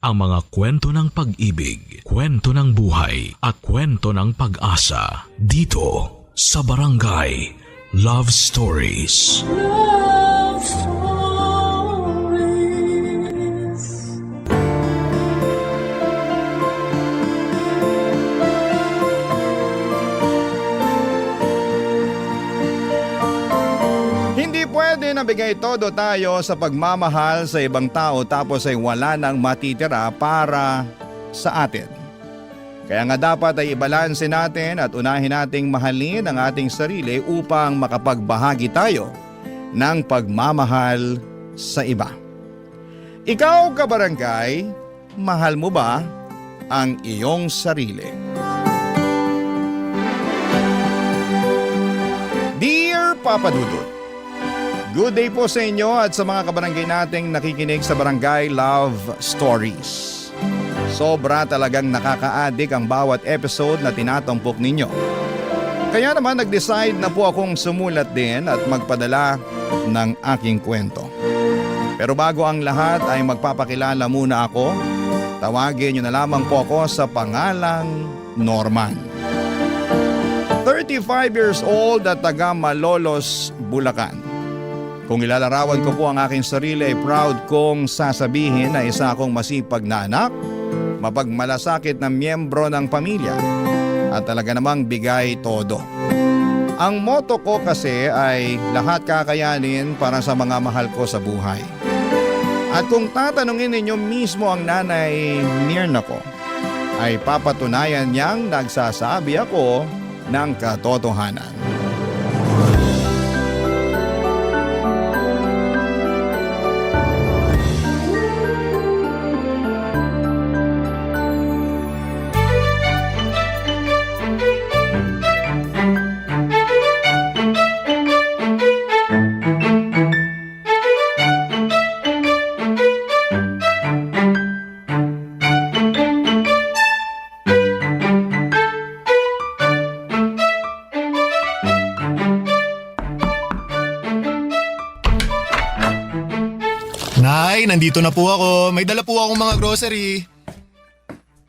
ang mga kwento ng pag-ibig, kwento ng buhay at kwento ng pag-asa dito sa Barangay Love Stories. Love Stories. Hindi pwede na bigay todo tayo sa pagmamahal sa ibang tao tapos ay wala nang matitira para sa atin. Kaya nga dapat ay ibalanse natin at unahin nating mahalin ang ating sarili upang makapagbahagi tayo ng pagmamahal sa iba. Ikaw, kabarangay, mahal mo ba ang iyong sarili? Dear Papa Dudut, good day po sa inyo at sa mga kabarangay nating nakikinig sa Barangay Love Stories. Sobra talagang nakaka-addict ang bawat episode na tinatampok ninyo. Kaya naman nag-decide na po akong sumulat din at magpadala ng aking kwento. Pero bago ang lahat ay magpapakilala muna ako. Tawagin niyo na lamang po ako sa pangalang Norman. 35 years old at taga Malolos, Bulacan. Kung ilalarawan ko po ang aking sarili ay proud kong sasabihin na isa akong masipag na anak, mapagmalasakit na miyembro ng pamilya at talaga namang bigay todo. Ang motto ko kasi ay lahat kakayanin para sa mga mahal ko sa buhay. At kung tatanungin ninyo mismo ang nanay Mirna ko, ay papatunayan niyang nagsasabi ako ng katotohanan. Nay, nandito na po ako. May dala po akong mga grocery.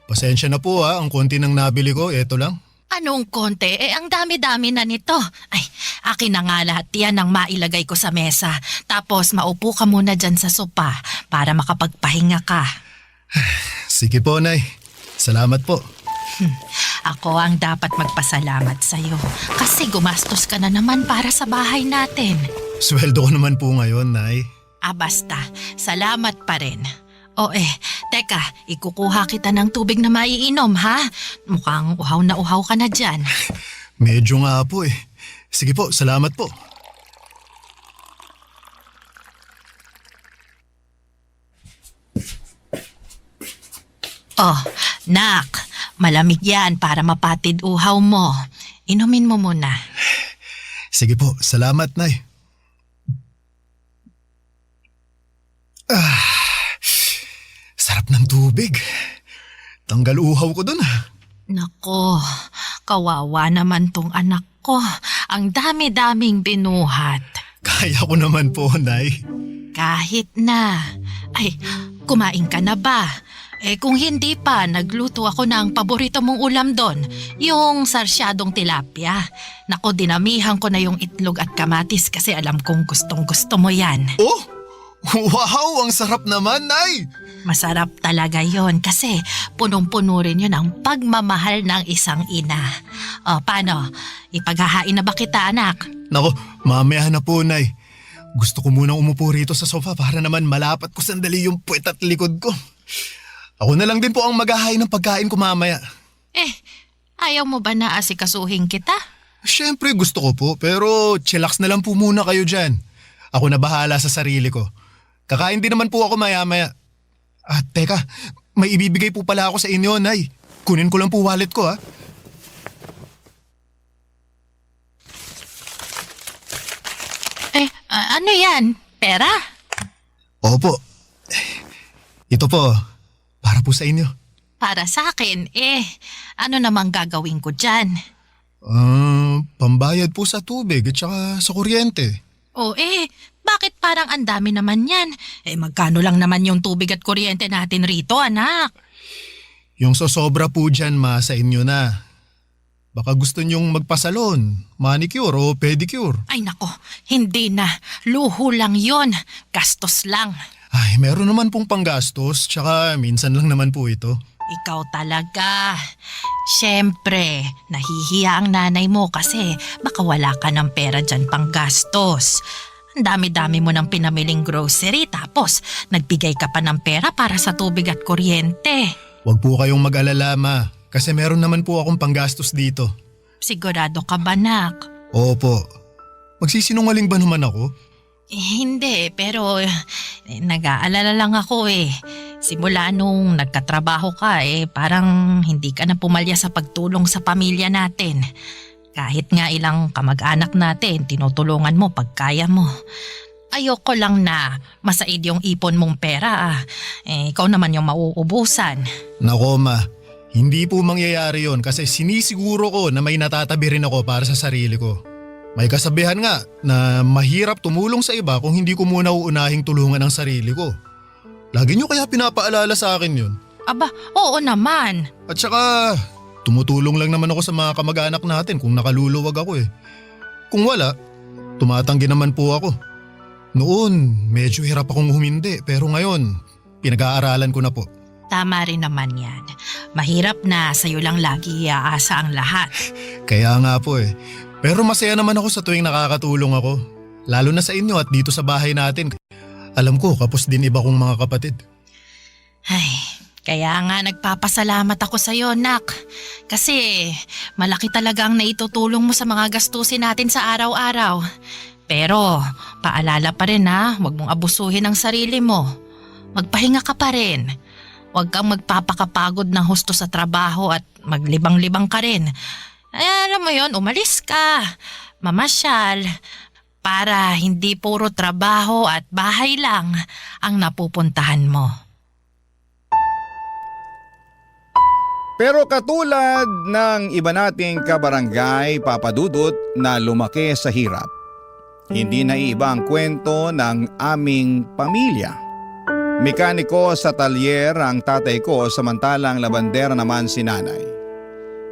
Pasensya na po ang konti ng nabili ko, eto lang. Anong konti? Ang dami-dami na nito. Ay, akin na nga lahat yan ang mailagay ko sa mesa. Tapos maupo ka muna dyan sa sopa para makapagpahinga ka. Sige po, Nay. Salamat po. Ako ang dapat magpasalamat sa'yo kasi gumastos ka na naman para sa bahay natin. Sweldo ko naman po ngayon, Nay. Basta, salamat pa rin. Teka, ikukuha kita ng tubig na maiinom, ha? Mukhang uhaw na uhaw ka na dyan. Medyo nga po eh. Sige po, salamat po. Nak, malamig yan para mapatid uhaw mo. Inumin mo muna. Sige po, salamat, Nay. Sarap ng tubig. Tanggal uhaw ko dun. Nako, kawawa naman tong anak ko. Ang dami-daming binuhat. Kaya ko naman po, Nay. Kahit na. Ay, kumain ka na ba? Kung hindi pa, nagluto ako ng paborito mong ulam doon. Yung sarsyadong tilapia. Nako, dinamihan ko na yung itlog at kamatis kasi alam kong gustong-gusto mo yan. Oh! Wow! Ang sarap naman, Nay! Masarap talaga yon kasi punong-puno rin yun ang pagmamahal ng isang ina. Paano? Ipaghahain na ba kita, anak? Nako, mamaya na po, Nay. Gusto ko munang umupo rito sa sofa para naman malapat ko sandali yung puwet at likod ko. Ako na lang din po ang maghahain ng pagkain ko mamaya. Ayaw mo ba na asikasuhin kita? Siyempre gusto ko po, pero chillax na lang po muna kayo dyan. Ako na bahala sa sarili ko. Kakain din naman po ako maya-maya. Teka, may ibibigay po pala ako sa inyo, Nay. Kunin ko lang po wallet ko, ha? Ano yan? Pera? Opo. Ito po, para po sa inyo. Para sa akin, ano namang gagawin ko dyan? Pambayad po sa tubig at saka sa kuryente. Bakit parang ang dami naman yan? Magkano lang naman yung tubig at kuryente natin rito, anak? Yung sosobra po dyan ma sa inyo na. Baka gusto nyong magpasalon, manicure o pedicure. Ay nako, hindi na. Luho lang yon. Gastos lang. Ay, meron naman pong panggastos, tsaka minsan lang naman po ito. Ikaw talaga. Siyempre, nahihiya ang nanay mo kasi baka wala ka ng pera dyan pang gastos. Ang dami-dami mo ng pinamiling grocery tapos nagbigay ka pa ng pera para sa tubig at kuryente. Huwag po kayong mag-alala ma, kasi meron naman po akong panggastos dito. Sigurado ka ba, nak? Opo. Magsisinungaling ba naman ako? Hindi, pero nag-aalala lang ako eh. Simula nung nagkatrabaho ka parang hindi ka na pumalya sa pagtulong sa pamilya natin. Kahit nga ilang kamag-anak natin, tinutulungan mo pag kaya mo. Ayoko lang na masaid yung ipon mong pera. Ikaw naman yung mauubusan. Nako ma, hindi po mangyayari yon kasi sinisiguro ko na may natatabi rin ako para sa sarili ko. May kasabihan nga na mahirap tumulong sa iba kung hindi ko muna uunahing tulungan ang sarili ko. Lagi nyo kaya pinapaalala sa akin yun? Aba, oo naman. At saka, tumutulong lang naman ako sa mga kamag-anak natin kung nakaluluwag ako eh. Kung wala, tumatanggi naman po ako. Noon, medyo hirap akong humindi pero ngayon, pinag-aaralan ko na po. Tama rin naman yan. Mahirap na sa'yo lang lagi iaasa ang lahat. Kaya nga po eh. Pero masaya naman ako sa tuwing nakakatulong ako. Lalo na sa inyo at dito sa bahay natin. Alam ko, kapos din iba kong mga kapatid. Ay, kaya nga nagpapasalamat ako sa'yo, nak. Kasi malaki talaga ang naitutulong mo sa mga gastusin natin sa araw-araw. Pero paalala pa rin ha, huwag mong abusuhin ang sarili mo. Magpahinga ka pa rin. Huwag kang magpapakapagod ng husto sa trabaho at maglibang-libang ka rin. Ay, alam mo yon, umalis ka, mamasyal, para hindi puro trabaho at bahay lang ang napupuntahan mo. Pero katulad ng iba nating kabarangay, Papa Dudut, na lumaki sa hirap, hindi naiiba ang kwento ng aming pamilya. Mekaniko sa talyer ang tatay ko samantalang labandera naman si nanay.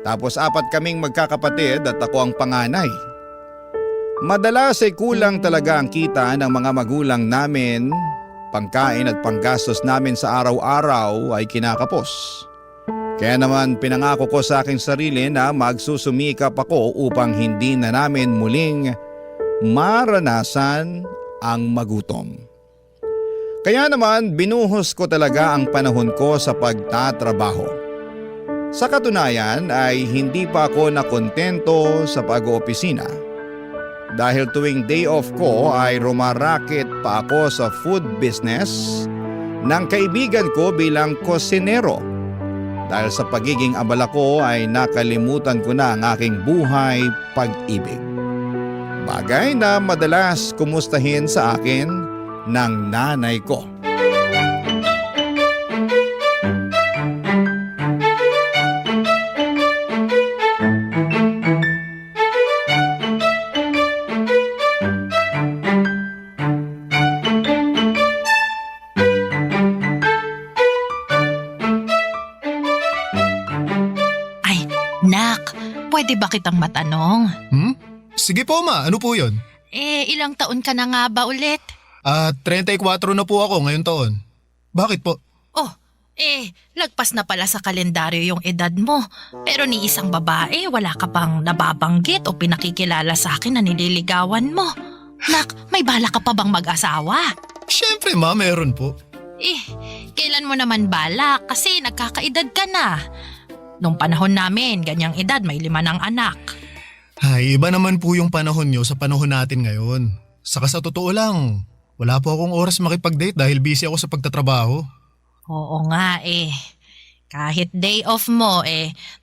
Tapos 4 kaming magkakapatid at ako ang panganay. Madalas ay kulang talaga ang kita ng mga magulang namin, pangkain at panggastos namin sa araw-araw ay kinakapos. Kaya naman pinangako ko sa aking sarili na magsusumikap ako upang hindi na namin muling maranasan ang magutom. Kaya naman binuhos ko talaga ang panahon ko sa pagtatrabaho. Sa katunayan ay hindi pa ako nakontento sa pag-oopisina. Dahil tuwing day off ko ay rumaraket pa ako sa food business ng kaibigan ko bilang kosinero. Dahil sa pagiging abala ko ay nakalimutan ko na ang aking buhay pag-ibig. Bagay na madalas kumustahin sa akin ng nanay ko. Ay, nak, pwede ba kitang matanong? Sige po ma, ano po yun? Ilang taon ka na nga ba ulit? 34 na po ako ngayon taon. Bakit po? Oh, lagpas na pala sa kalendaryo yung edad mo. Pero ni isang babae, wala ka bang nababanggit o pinakikilala sa akin na nililigawan mo? Nak, may bala ka pa bang mag-asawa? Siyempre ma, meron po. Kailan mo naman bala? Kasi nagkakaedad ka na. Nung panahon namin, ganyang edad, may 5 ng anak. Ay, iba naman po yung panahon nyo sa panahon natin ngayon. Saka sa totoo lang, wala po akong oras makipag-date dahil busy ako sa pagtatrabaho. Oo nga Kahit day off mo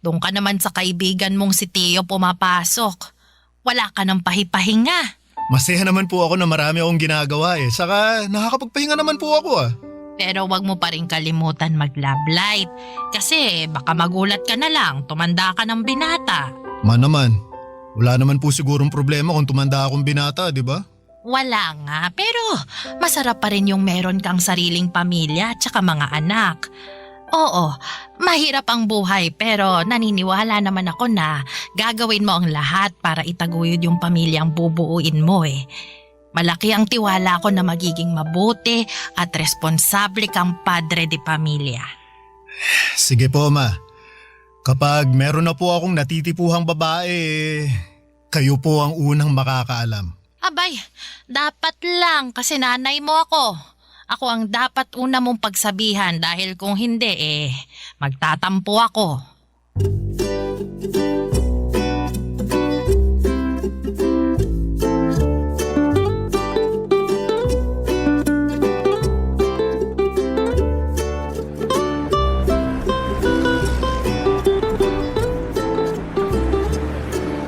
doon ka naman sa kaibigan mong si Tio pumapasok. Wala ka ng pahipahinga. Masaya naman po ako na marami akong ginagawa Saka nakakapagpahinga naman po ako Pero wag mo pa rin kalimutan mag-love light. Kasi baka magulat ka na lang, tumanda ka ng binata. Ma naman, wala naman po sigurong problema kung tumanda akong binata, di ba? Wala nga, pero masarap pa rin yung meron kang sariling pamilya at saka mga anak. Oo, mahirap ang buhay pero naniniwala naman ako na gagawin mo ang lahat para itaguyod yung pamilyang bubuuin mo eh. Malaki ang tiwala ko na magiging mabuti at responsable kang padre de pamilya. Sige po, ma. Kapag meron na po akong natitipuhang babae, kayo po ang unang makakaalam. Abay, dapat lang kasi nanay mo ako. Ako ang dapat una mong pagsabihan dahil kung hindi magtatampo ako.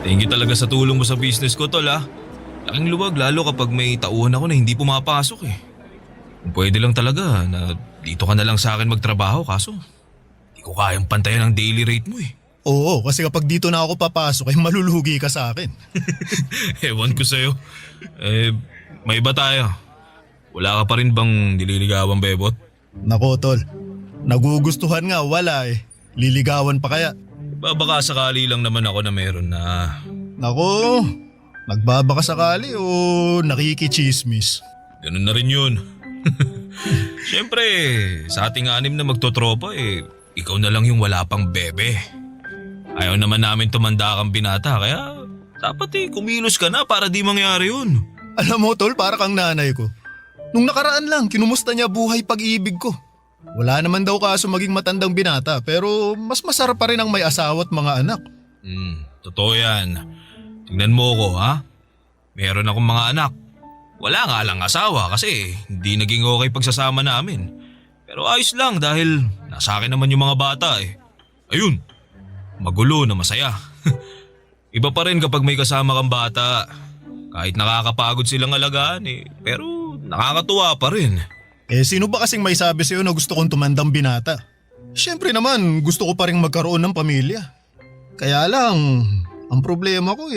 Thank you talaga sa tulong mo sa business ko, tol ah. Laking luwag lalo kapag may tauhan ako na hindi pumapasok eh. Kung pwede lang talaga na dito ka na lang sa akin magtrabaho kaso hindi ko kayang pantayan ang daily rate mo eh. Oo, kasi kapag dito na ako papasok ay malulugi ka sa akin. Ewan ko sa'yo. May iba tayo. Wala ka pa rin bang nililigawan, bebot? Nako, tol. Nagugustuhan nga, wala eh. Liligawan pa kaya? Baka sakali lang naman ako na meron na. Nako, nagbabaka sakali o nakikichismis? Ganun na rin yun. Siyempre, sa ating anim na magtotropa ikaw na lang yung wala pang bebe. Ayaw naman namin tumanda kang binata kaya dapat kumilos ka na para di mangyari yun. Alam mo, tol, para kang nanay ko. Nung nakaraan lang, kinumusta niya buhay pag-ibig ko. Wala naman daw kaso maging matandang binata pero mas masarap pa rin ang may asawa at mga anak. Totoo yan. Tingnan mo ko ha. Meron akong mga anak. Wala nga lang asawa kasi hindi naging okay pagsasama namin. Pero ayos lang dahil nasa akin naman yung mga bata eh. Ayun, magulo na masaya. Iba pa rin kapag may kasama kang bata. Kahit nakakapagod silang alagaan pero nakakatuwa pa rin. Sino ba kasing may sabi sa'yo na gusto kong tumandang binata? Siyempre naman, gusto ko pa rin magkaroon ng pamilya. Kaya lang, ang problema ko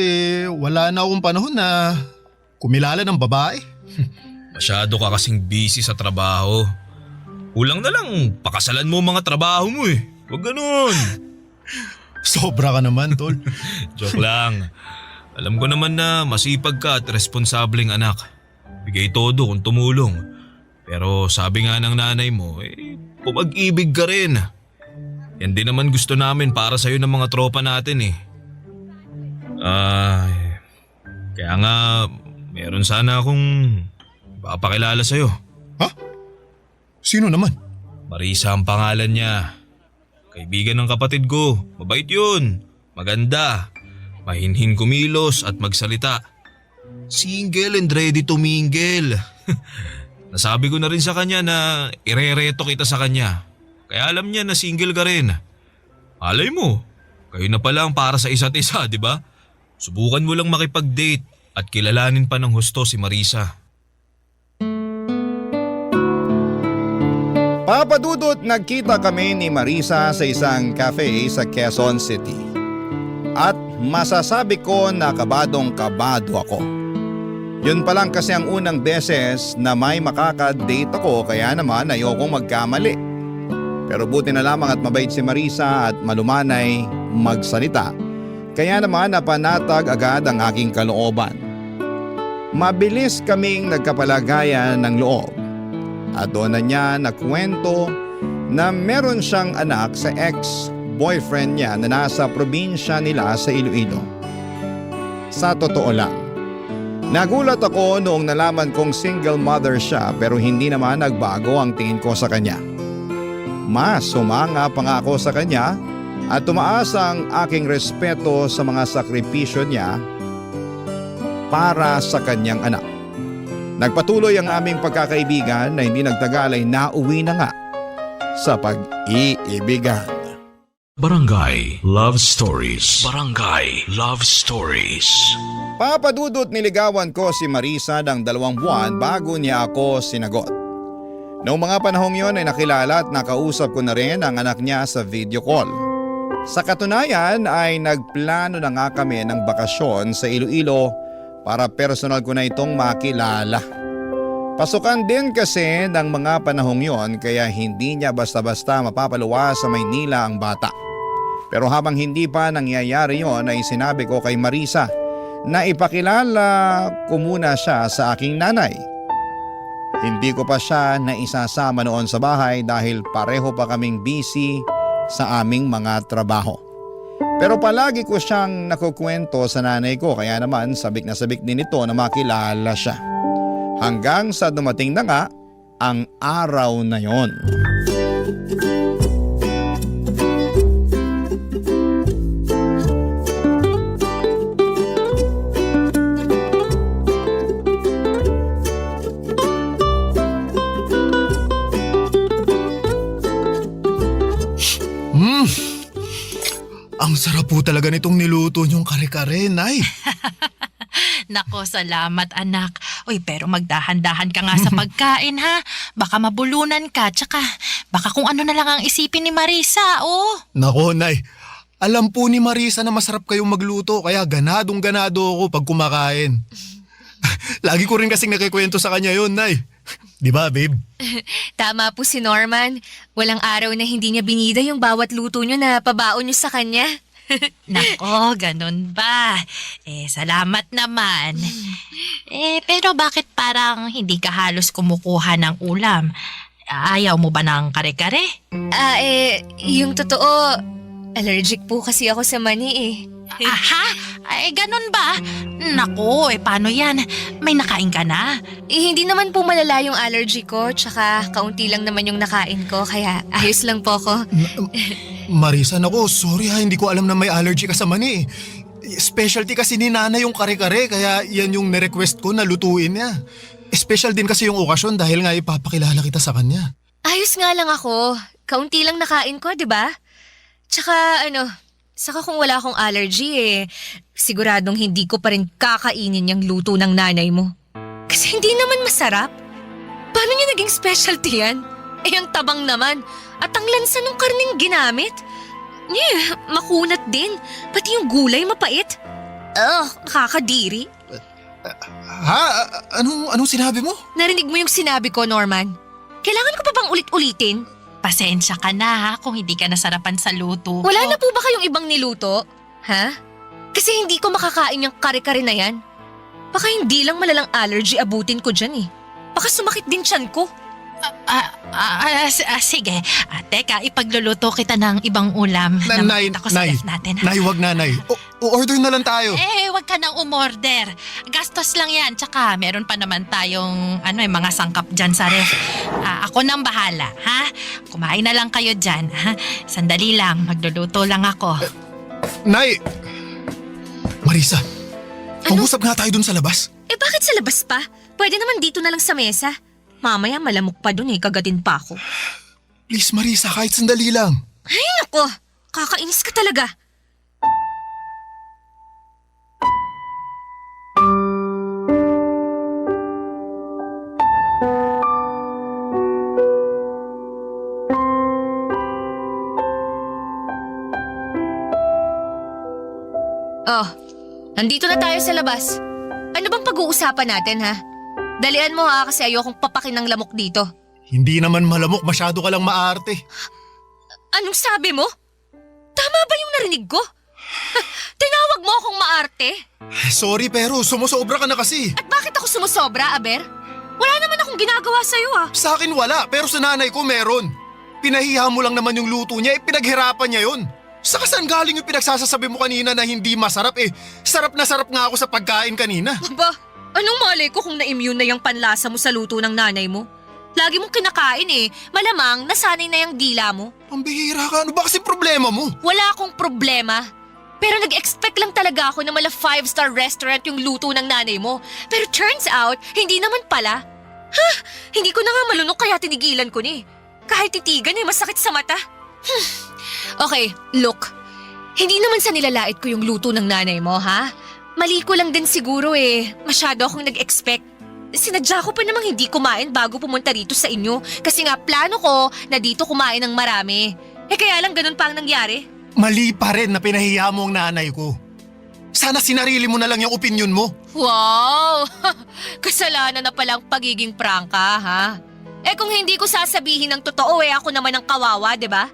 wala na akong panahon na kumilala ng babae. Masyado ka kasing busy sa trabaho. Kulang na lang, pakasalan mo mga trabaho mo eh. Huwag ganun. Sobra ka naman, tol. Joke lang. Alam ko naman na masipag ka at responsableng anak. Bigay todo kung tumulong. Pero sabi nga ng nanay mo, pumag-ibig ka rin. Yan din naman gusto namin para sa'yo ng mga tropa natin eh. Kaya nga, meron sana akong papakilala sa'yo. Ha? Sino naman? Marisa ang pangalan niya. Kaibigan ng kapatid ko. Mabait yun. Maganda. Mahinhin kumilos at magsalita. Single and ready to mingle. Nasabi ko na rin sa kanya na irereto kita sa kanya. Kaya alam niya na single ka rin. Alay mo, kayo na pala ang para sa isa't isa, di ba? Subukan mo lang makipag-date at kilalanin pa ng husto si Marisa. Papadudot, nagkita kami ni Marisa sa isang cafe sa Quezon City. At masasabi ko na kabadong-kabado ako. Yun pa lang kasi ang unang beses na may makaka-date ako kaya naman ayokong magkamali. Pero buti na lamang at mabait si Marisa at malumanay magsalita. Kaya naman napanatag agad ang aking kalooban. Mabilis kaming nagkapalagayan ng loob. At doon na niya nakwento na meron siyang anak sa ex-boyfriend niya na nasa probinsya nila sa Iloilo. Sa totoo lang, nagulat ako noong nalaman kong single mother siya pero hindi naman nagbago ang tingin ko sa kanya. Mas sumanga pa nga ako sa kanya at tumaas ang aking respeto sa mga sakripisyo niya para sa kanyang anak. Nagpatuloy ang aming pagkakaibigan na hindi nagtagal ay nauwi na nga sa pag-iibigan. Barangay Love Stories. Barangay Love Stories. Papadudot, niligawan ko si Marisa ng 2 buwan bago niya ako sinagot. Noong mga panahong yon ay nakilala at nakausap ko na rin ang anak niya sa video call. Sa katunayan ay nagplano na nga kami ng bakasyon sa Iloilo para personal ko na itong makilala. Pasukan din kasi ng mga panahong yon kaya hindi niya basta-basta mapapaluwas sa Maynila ang bata. Pero habang hindi pa nangyayari yon ay sinabi ko kay Marisa na ipakilala ko muna siya sa aking nanay. Hindi ko pa siya naisasama noon sa bahay dahil pareho pa kaming busy sa aming mga trabaho. Pero palagi ko siyang nakukwento sa nanay ko kaya naman sabik na sabik din ito na makilala siya. Hanggang sa dumating na nga ang araw na yon. Ang sarap po talaga nitong niluto niyong kare-kare, Nay. Nako, salamat anak. Uy, pero magdahan-dahan ka nga sa pagkain ha. Baka mabulunan ka, tsaka baka kung ano na lang ang isipin ni Marisa, oh. Nako, Nay. Alam po ni Marisa na masarap kayong magluto kaya ganadong-ganado ako pag kumakain. Lagi ko rin kasing nakikwento sa kanya yun, Nay. Di ba, babe? Tama po si Norman. Walang araw na hindi niya binida yung bawat luto niyo na pabaon niyo sa kanya. Nako, ganun ba? Salamat naman. Pero bakit parang hindi ka halos kumukuha ng ulam? Ayaw mo ba ng kare-kare? Yung totoo, allergic po kasi ako sa mani eh. Aha? Ganun ba? Nako, paano yan? May nakain ka na? Hindi naman po malala yung allergy ko, tsaka kaunti lang naman yung nakain ko, kaya ayos lang po ko. Marisa, nako, sorry ha, hindi ko alam na may allergy ka sa mani. Specialty kasi ni Nana yung kare-kare, kaya yan yung nirequest ko na lutuin niya. Special din kasi yung okasyon dahil nga ipapakilala kita sa kanya. Ayos nga lang ako. Kaunti lang nakain ko, di ba? Tsaka saka kung wala akong allergy siguradong hindi ko pa rin kakainin yung luto ng nanay mo. Kasi hindi naman masarap. Paano niya naging specialty yan? Ang tabang naman. At ang lansa ng karning ginamit. Makunat din. Pati yung gulay mapait. Nakakadiri. Ha? Anong sinabi mo? Narinig mo yung sinabi ko, Norman? Kailangan ko pa bang ulit-ulitin? Pasensya ka na ha kung hindi ka nasarapan sa luto. Wala na po ba kayong ibang niluto? Ha? Kasi hindi ko makakain yung kare-kare na yan. Baka hindi lang malalang allergy abutin ko dyan eh. Baka sumakit din tiyan ko. Sige. Teka, ipagluluto kita ng ibang ulam. Nay, Nakita ko sa ref natin. Nay, wag na, Nay. Order na lang tayo. Wag ka nang umorder. Gastos lang yan. Tsaka meron pa naman tayong mga sangkap dyan sa ref. Ako nang bahala, ha? Kumain na lang kayo dyan, ha? Sandali lang, magluluto lang ako. Nay! Marisa, mag-usap nga tayo dun sa labas. Bakit sa labas pa? Pwede naman dito na lang sa mesa. Mamaya malamok pa dun kagatin pa ako. Please, Marisa, kahit sandali lang. Ay, nako! Kakainis ka talaga. Nandito na tayo sa labas. Ano bang pag-uusapan natin, ha? Dalian mo ha, kasi ayokong papakin ng lamok dito. Hindi naman malamok, masyado ka lang maarte. Anong sabi mo? Tama ba yung narinig ko? Tinawag mo akong maarte? Sorry pero sumusobra ka na kasi. At bakit ako sumusobra, Aber? Wala naman akong ginagawa sa'yo Sa akin wala, pero sa nanay ko meron. Pinahiya mo lang naman yung luto niya, pinaghirapan niya yun. Saka saan galing yung pinagsasasabi mo kanina na hindi masarap sarap na sarap nga ako sa pagkain kanina. Aba, anong malay ko kung na-immune na yung panlasa mo sa luto ng nanay mo? Lagi mong kinakain malamang nasanay na yung dila mo. Ang bihira ka, ano ba kasi problema mo? Wala akong problema. Pero nag-expect lang talaga ako na mala 5-star restaurant yung luto ng nanay mo. Pero turns out, hindi naman pala. Hindi ko na nga malunok kaya tinigilan ko ni. Kahit titigan masakit sa mata. Okay, look. Hindi naman sa nilalait ko yung luto ng nanay mo, ha? Mali ko lang din siguro Masyado akong nag-expect. Sinadya ko pa namang hindi kumain bago pumunta dito sa inyo. Kasi nga plano ko na dito kumain ng marami. Kaya lang ganun pa ang nangyari. Mali pa rin na pinahiya mo ang nanay ko. Sana sinarili mo na lang yung opinion mo. Wow! Kasalanan na palang pagiging prangka, ha? Eh kung hindi ko sasabihin ng totoo, ako naman ang kawawa, di ba?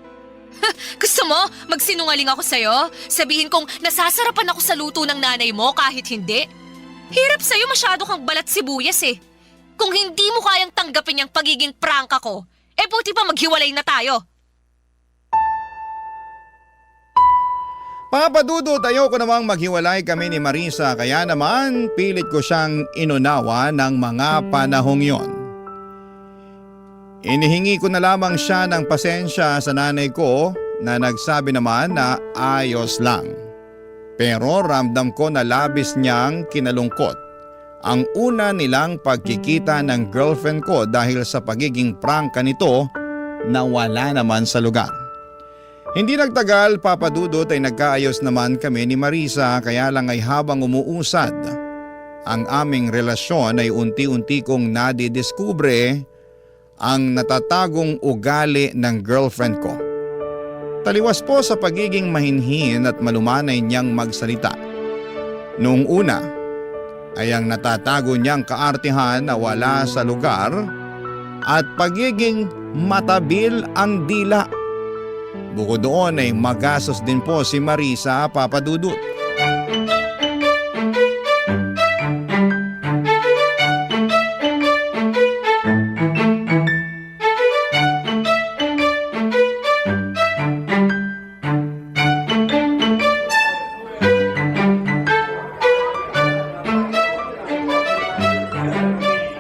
Gusto mo, magsinungaling ako sa'yo? Sabihin kong nasasarapan ako sa luto ng nanay mo kahit hindi? Hirap sa'yo, masyado kang balat sibuyas eh. Kung hindi mo kayang tanggapin yung pagiging prangka ko, buti pa maghiwalay na tayo. Mga padudot, ayoko namang maghiwalay kami ni Marisa kaya naman pilit ko siyang inunawa ng mga panahong yon. Inihingi ko na lamang siya ng pasensya sa nanay ko na nagsabi naman na ayos lang. Pero ramdam ko na labis niyang kinalungkot ang una nilang pagkikita ng girlfriend ko dahil sa pagiging prangka nito na wala naman sa lugar. Hindi nagtagal, Papa Dudut, ay nagkaayos naman kami ni Marisa kaya lang ay habang umuusad ang aming relasyon ay unti-unti kong nadidiskubre ang natatagong ugali ng girlfriend ko. Taliwas po sa pagiging mahinhin at malumanay niyang magsalita. Noong una ay ang natatago niyang kaartihan na wala sa lugar at pagiging matabil ang dila. Bukod doon ay magastos din po si Marisa, Papa Dudut.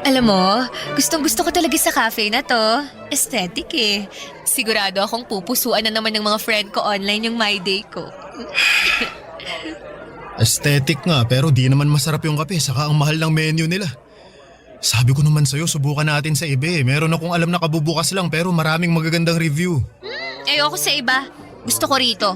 Alam mo, gustong-gusto ko talaga sa cafe na to. Aesthetic eh. Sigurado akong pupusuan na naman ng mga friend ko online yung My Day ko. Aesthetic nga pero di naman masarap yung kape saka ang mahal ng menu nila. Sabi ko naman sa'yo, subukan natin sa iba eh. Meron akong alam na kabubukas lang pero maraming magagandang review. Ayoko sa iba. Gusto ko rito.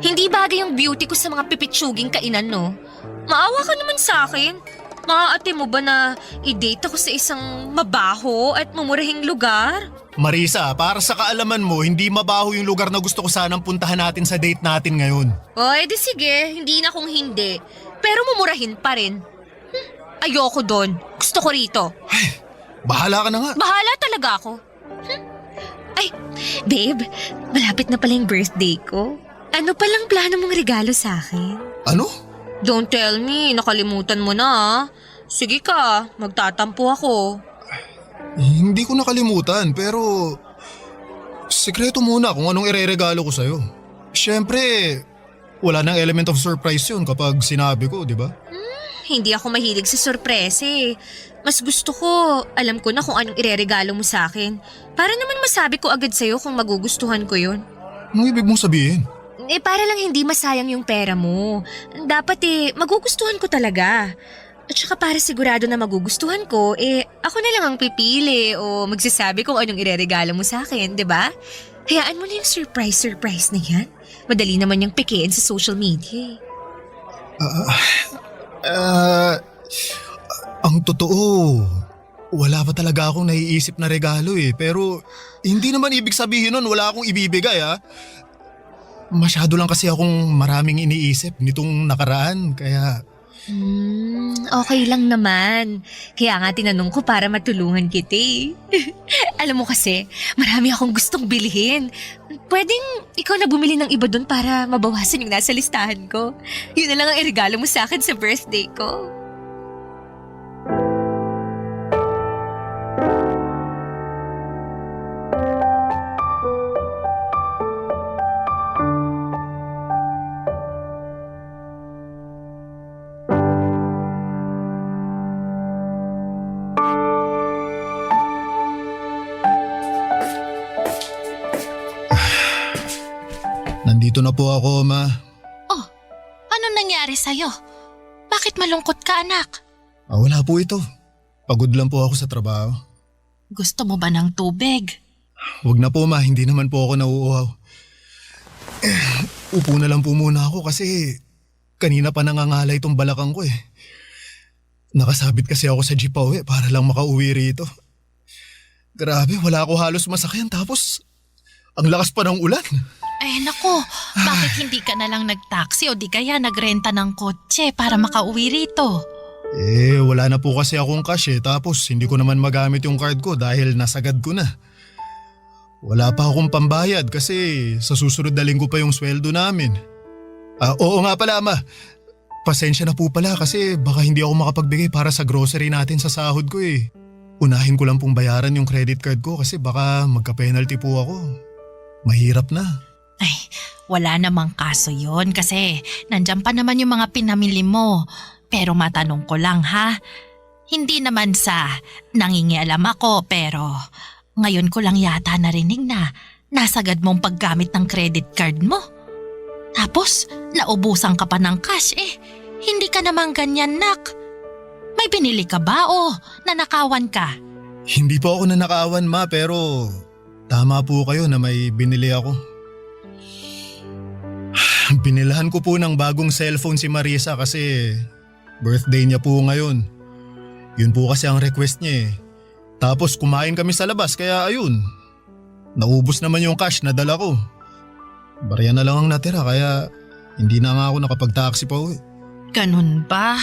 Hindi bagay yung beauty ko sa mga pipitsuging kainan, no? Maawa ka naman sa akin. Maaate mo ba na i-date ako sa isang mabaho at mamurahing lugar? Marisa, para sa kaalaman mo, hindi mabaho yung lugar na gusto ko sanang puntahan natin sa date natin ngayon. O, edi sige. Hindi na kung hindi. Pero mamurahin pa rin. Ayoko doon. Gusto ko rito. Ay, bahala ka na nga. Bahala talaga ako. Ay, babe, malapit na pala yung birthday ko. Ano palang plano mong regalo sa akin? Ano? Don't tell me, nakalimutan mo na ah. Sige ka, magtatampo ako. Hindi ko nakalimutan pero sikreto muna kung anong ireregalo ko sa'yo. Siyempre, wala nang element of surprise yun kapag sinabi ko, di ba? Hindi ako mahilig sa sorpresa eh. Mas gusto ko, alam ko na kung anong ireregalo mo sa akin. Para naman masabi ko agad sa'yo kung magugustuhan ko yun. Anong ibig mong sabihin? Para lang hindi masayang yung pera mo. Dapat magugustuhan ko talaga. At saka para sigurado na magugustuhan ko, ako na lang ang pipili o magsasabi kung anong ireregalo mo sa akin, di ba? Hayaan mo na yung surprise na yan. Madali naman yung pekein sa social media. Ang totoo, wala pa talaga akong naiisip na regalo eh. Pero hindi naman ibig sabihin nun wala akong ibibigay ah. Masyado lang kasi akong maraming iniisip nitong nakaraan kaya… Okay lang naman. Kaya nga tinanong ko para matulungan kita eh. Alam mo kasi, marami akong gustong bilhin. Pwedeng ikaw na bumili ng iba dun para mabawasan yung nasa listahan ko. Yun na lang ang iregalo mo sa akin sa birthday ko. Nandito na po ako, Ma. Oh, anong nangyari sa'yo? Bakit malungkot ka, anak? Wala po ito. Pagod lang po ako sa trabaho. Gusto mo ba ng tubig? Huwag na po, Ma. Hindi naman po ako nauuhaw. Upo na lang po muna ako kasi kanina pa nangangalay itong balakang ko eh. Nakasabit kasi ako sa jeep pa uwi para lang makauwi rito. Grabe, wala ako halos masakyan tapos ang lakas pa ng ulan. Eh nako, bakit hindi ka na lang nag-taxi o di kaya nagrenta ng kotse para makauwi rito? Wala na po kasi akong cash tapos hindi ko naman magamit yung card ko dahil nasagad ko na. Wala pa akong pambayad kasi sa susunod na linggo pa yung sweldo namin. Oo nga pala ama, pasensya na po pala kasi baka hindi ako makapagbigay para sa grocery natin sa sahod ko Unahin ko lang pong bayaran yung credit card ko kasi baka magka-penalty po ako. Mahirap na. Ay, wala namang kaso yon kasi nandyan pa naman yung mga pinamili mo. Pero matanong ko lang ha, hindi naman sa nangingialam ako pero ngayon ko lang yata narinig na nasagad mong paggamit ng credit card mo. Tapos naubusan ka pa ng cash hindi ka naman ganyan nak. May binili ka ba o nanakawan ka? Hindi po ako nanakawan ma pero tama po kayo na may binili ako. Binilahan ko po ng bagong cellphone si Marisa kasi birthday niya po ngayon. Yun po kasi ang request niya Tapos kumain kami sa labas kaya ayun. Naubos naman yung cash na dala ko. Barya na lang ang natira kaya hindi na nga ako nakapag-taxi pa uwi. Ganun ba?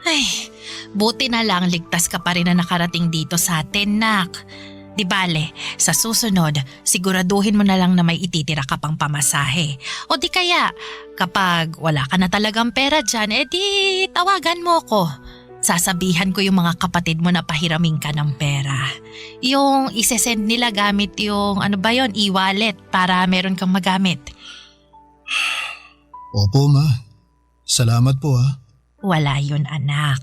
Ay, buti na lang ligtas ka pa rin na nakarating dito sa atin nak. Di bale, sa susunod, siguraduhin mo na lang na may ititira ka pang pamasahe. O di kaya, kapag wala ka na talagang pera dyan, di tawagan mo ko. Sasabihan ko yung mga kapatid mo na pahiramin ka ng pera. Yung isesend nila gamit yung e-wallet para meron kang magamit. Opo ma, salamat po Wala yun anak.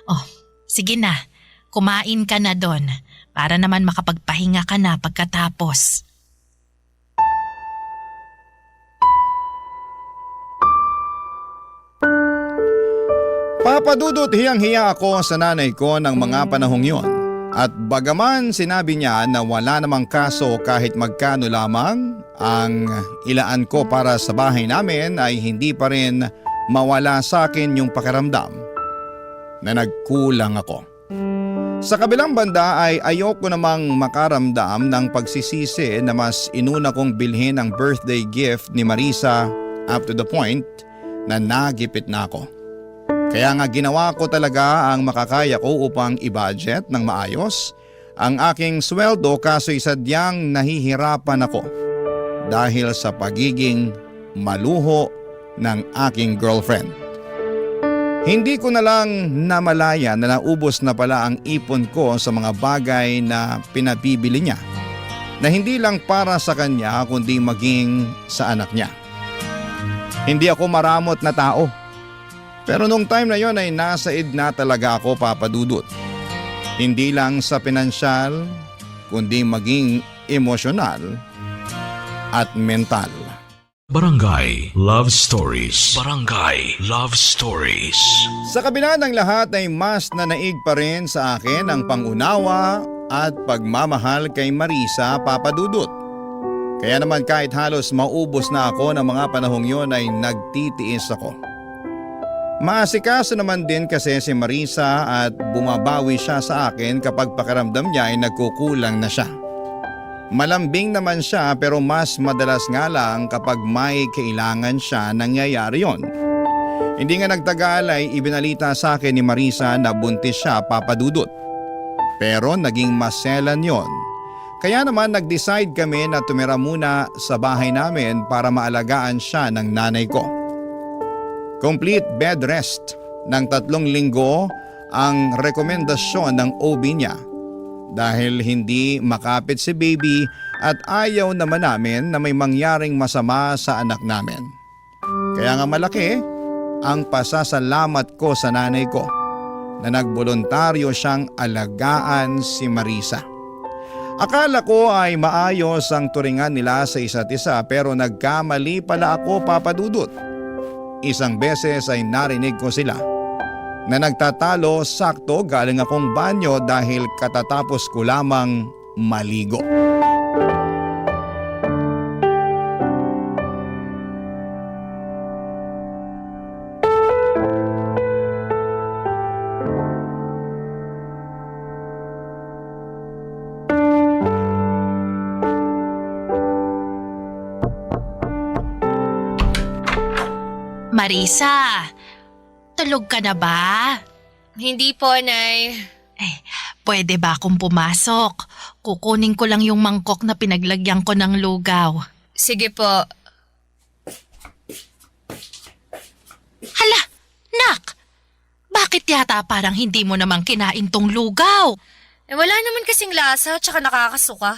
Oh, sige na, kumain ka na doon. Para naman makapagpahinga ka na pagkatapos. Papadudot hiyang-hiya ako sa nanay ko ng mga panahong yon. At bagaman sinabi niya na wala namang kaso kahit magkano lamang ang ilaan ko para sa bahay namin ay hindi pa rin mawala sa akin yung pakiramdam na nagkulang ako. Sa kabilang banda ay ayoko namang makaramdam ng pagsisisi na mas inuna kong bilhin ang birthday gift ni Marisa up to the point na nagipit na ako. Kaya nga ginawa ko talaga ang makakaya ko upang i-budget ng maayos ang aking sweldo kaso'y sadyang nahihirapan ako dahil sa pagiging maluho ng aking girlfriend. Hindi ko na lang namalaya na naubos na pala ang ipon ko sa mga bagay na pinabibili niya na hindi lang para sa kanya kundi maging sa anak niya. Hindi ako maramot na tao. Pero nung time na yon ay nasaid na talaga ako papadudot. Hindi lang sa pinansyal kundi maging emosyonal at mental. Barangay Love Stories. Barangay Love Stories. Sa kabila ng lahat ay mas nanaig pa rin sa akin ang pangunawa at pagmamahal kay Marisa papadudot. Kaya naman kahit halos maubos na ako ng mga panahong yon ay nagtitiis ako. Maasikaso naman din kasi si Marisa at bumabawi siya sa akin kapag pakiramdam niya ay nagkukulang na siya. Malambing naman siya pero mas madalas nga lang kapag may kailangan siya nangyayari yon. Hindi nga nagtagal ay ibinalita sa akin ni Marisa na buntis siya papadudot. Pero naging maselan yon. Kaya naman nag-decide kami na tumira muna sa bahay namin para maalagaan siya ng nanay ko. Complete bed rest ng 3 linggo ang rekomendasyon ng OB niya. Dahil hindi makapit si baby at ayaw naman namin na may mangyaring masama sa anak namin. Kaya nga malaki ang pasasalamat ko sa nanay ko na nagboluntaryo siyang alagaan si Marisa. Akala ko ay maayos ang turingan nila sa isa't isa pero nagkamali pala ako papadudot. Isang beses ay narinig ko sila na nagtatalo sakto galing akong banyo dahil katatapos ko lamang maligo. Marisa, tulog ka na ba? Hindi po, Nay. Pwede ba akong pumasok? Kukunin ko lang yung mangkok na pinaglagyan ko ng lugaw. Sige po. Hala, nak! Bakit yata parang hindi mo namang kinain tong lugaw? Wala naman kasing lasa tsaka nakakasuka.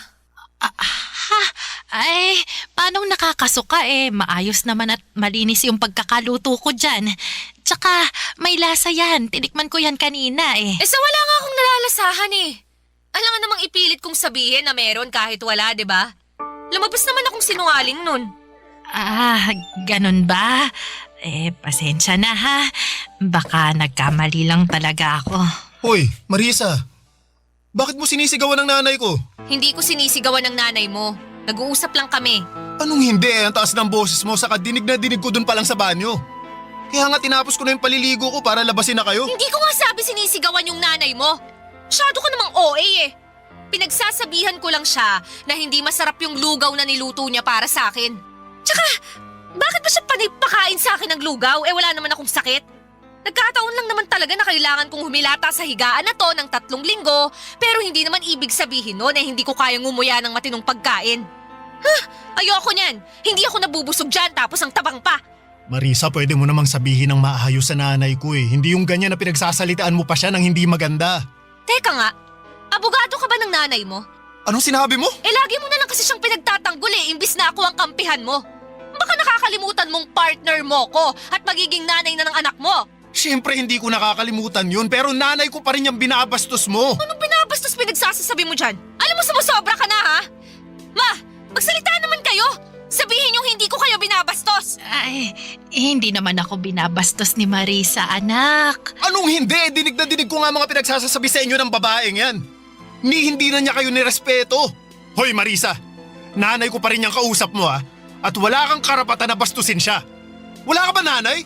Paanong nakakasuka maayos naman at malinis yung pagkakaluto ko dyan. Tsaka may lasa yan, tinikman ko yan kanina Sa wala nga akong nalalasahan Alam nga namang ipilit kong sabihin na meron kahit wala, di ba? Lumabas naman akong sinungaling nun. Ganun ba? Pasensya na ha. Baka nagkamali lang talaga ako. Hoy, Marisa. Bakit mo sinisigawan ng nanay ko? Hindi ko sinisigawan ng nanay mo. Nag-uusap lang kami. Anong hindi Ang taas ng boses mo, saka dinig na dinig ko dun pa lang sa banyo. Kaya nga tinapos ko na yung paliligo ko para labasin na kayo. Hindi ko nga sabi sinisigawan yung nanay mo. Masyado ka namang OA Pinagsasabihan ko lang siya na hindi masarap yung lugaw na niluto niya para sa akin. Tsaka, bakit ba siya panipakain sa akin ng lugaw? Wala naman akong sakit. Nagkataon lang naman talaga na kailangan kong humilata sa higaan na to ng 3 linggo, pero hindi naman ibig sabihin no na hindi ko kayang ngumuya ng matinong pagkain. Ayoko niyan. Hindi ako nabubusog dyan tapos ang tabang pa. Marisa, pwede mo namang sabihin ng maayos sa nanay ko Hindi yung ganyan na pinagsasalitaan mo pa siya ng hindi maganda. Teka nga, abogado ka ba ng nanay mo? Anong sinabi mo? Lagi mo na lang kasi siyang pinagtatanggol imbis na ako ang kampihan mo. Baka nakakalimutan mong partner mo ko at magiging nanay na ng anak mo. Siyempre hindi ko nakakalimutan yun, pero nanay ko pa rin yung binabastos mo. Anong binabastos pinagsasasabi mo dyan? Alam mo sumusobra ka na ha? Ma, magsalita naman kayo! Sabihin yung hindi ko kayo binabastos! Hindi naman ako binabastos ni Marisa, anak. Anong hindi? Dinig na dinig ko nga mga pinagsasasabi sa inyo ng babaeng yan. Hindi na niya kayo nirespeto. Hoy Marisa, nanay ko pa rin yung kausap mo At wala kang karapatan na bastusin siya. Wala ka ba nanay?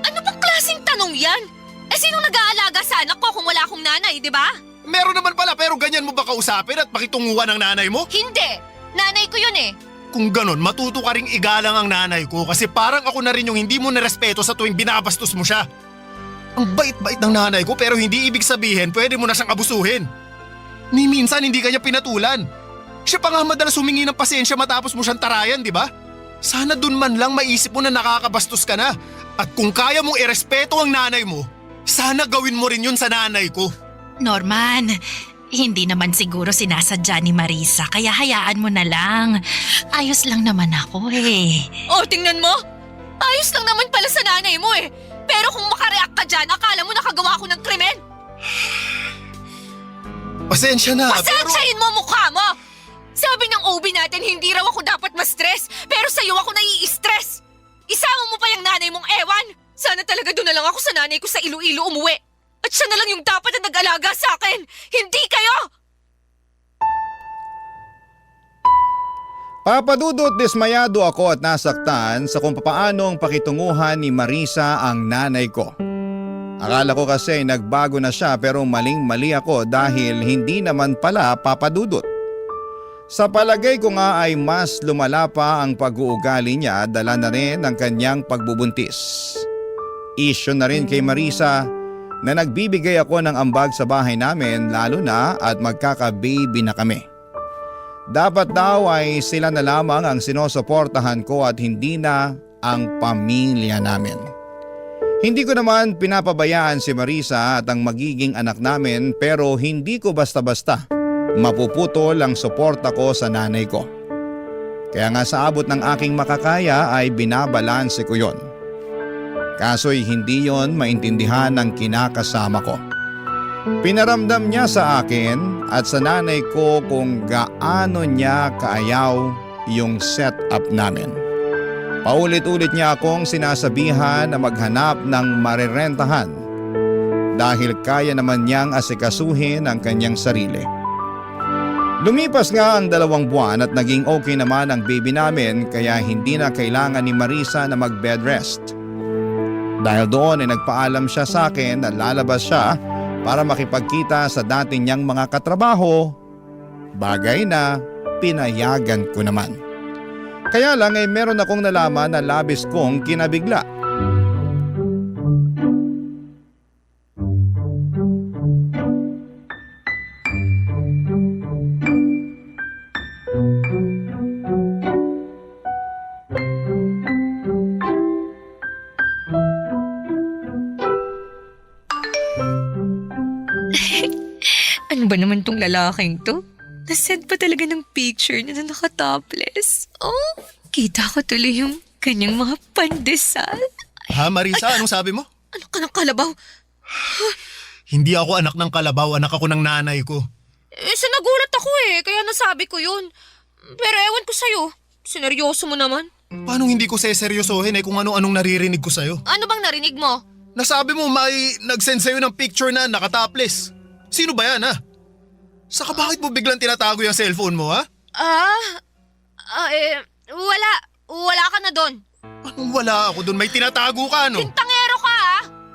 Ano bang klaseng tanong yan? Sinong nag-aalaga sa anak ko kung wala akong nanay, di ba? Meron naman pala, pero ganyan mo ba kausapin at pakitunguhan ng nanay mo? Hindi! Nanay ko yun Kung ganon, matuto ka ring igalang ang nanay ko kasi parang ako na rin yung hindi mo nirespeto sa tuwing binabastos mo siya. Ang bait-bait ng nanay ko pero hindi ibig sabihin pwede mo na siyang abusuhin. Ni minsan hindi kanya pinatulan. Siya pa nga madalas humingi ng pasensya matapos mo siyang tarayan, di ba? Sana dun man lang maisip mo na nakakabastos ka na. At kung kaya mong irespeto ang nanay mo, sana gawin mo rin yun sa nanay ko. Norman, hindi naman siguro sinasadya ni Marisa kaya hayaan mo na lang. Ayos lang naman ako Tingnan mo! Ayos lang naman pala sa nanay mo Pero kung makareact ka dyan, akala mo nakagawa ko ng krimen? Pasensya na, Pasensyahin mo mukha mo! Sabi ng OB natin hindi raw ako dapat ma-stress, pero sa'yo ako nai-stress! Isama mo pa yung nanay mong ewan! Sana talaga doon na lang ako sa nanay ko sa Iloilo umuwi! At siya na lang yung dapat na nag-alaga sa akin! Hindi kayo! Papadudot dismayado ako at nasaktan sa kung papaanong pakitunguhan ni Marisa ang nanay ko. Akala ko kasi nagbago na siya pero maling-mali ako dahil hindi naman pala papadudot. Sa palagay ko nga ay mas lumala pa ang pag-uugali niya dala na rin ng kanyang pagbubuntis. Isyo na rin kay Marisa na nagbibigay ako ng ambag sa bahay namin lalo na at magkaka-baby na kami. Dapat daw ay sila na lamang ang sinusuportahan ko at hindi na ang pamilya namin. Hindi ko naman pinapabayaan si Marisa at ang magiging anak namin pero hindi ko basta-basta mapuputol ang suporta ko sa nanay ko. Kaya nga sa abot ng aking makakaya ay binabalanse ko yon. Kaso'y hindi yon maintindihan ng kinakasama ko. Pinaramdam niya sa akin at sa nanay ko kung gaano niya kaayaw yung setup namin. Paulit-ulit niya akong sinasabihan na maghanap ng marirentahan dahil kaya naman niyang asikasuhin ang kanyang sarili. Lumipas nga ang 2 buwan at naging okay naman ang baby namin kaya hindi na kailangan ni Marisa na mag-bed rest. Dahil doon ay nagpaalam siya sa akin na lalabas siya para makipagkita sa dati niyang mga katrabaho, bagay na pinayagan ko naman. Kaya lang ay meron akong nalaman na labis kong kinabigla. Sino ba naman tong lalaking to? Nasend pa talaga ng picture niya na nakatopless. Oh, kita ko tuloy yung kanyang mga pandesal. Ha, Marisa, anong sabi mo? Ano ka ng kalabaw? Hindi ako anak ng kalabaw, anak ako ng nanay ko. Nagulat ako kaya nasabi ko yun. Pero ewan ko sa'yo, sineryoso mo naman. Paano hindi ko seseryosohin kung ano-anong naririnig ko sa'yo? Ano bang narinig mo? Nasabi mo may nag-send sa'yo ng picture na nakatopless. Sino ba yan, ha? Saka bakit mo biglang tinatago yung cellphone mo, ha? Wala. Wala ka na doon. Anong wala ako doon? May tinatago ka, no? Tangero ka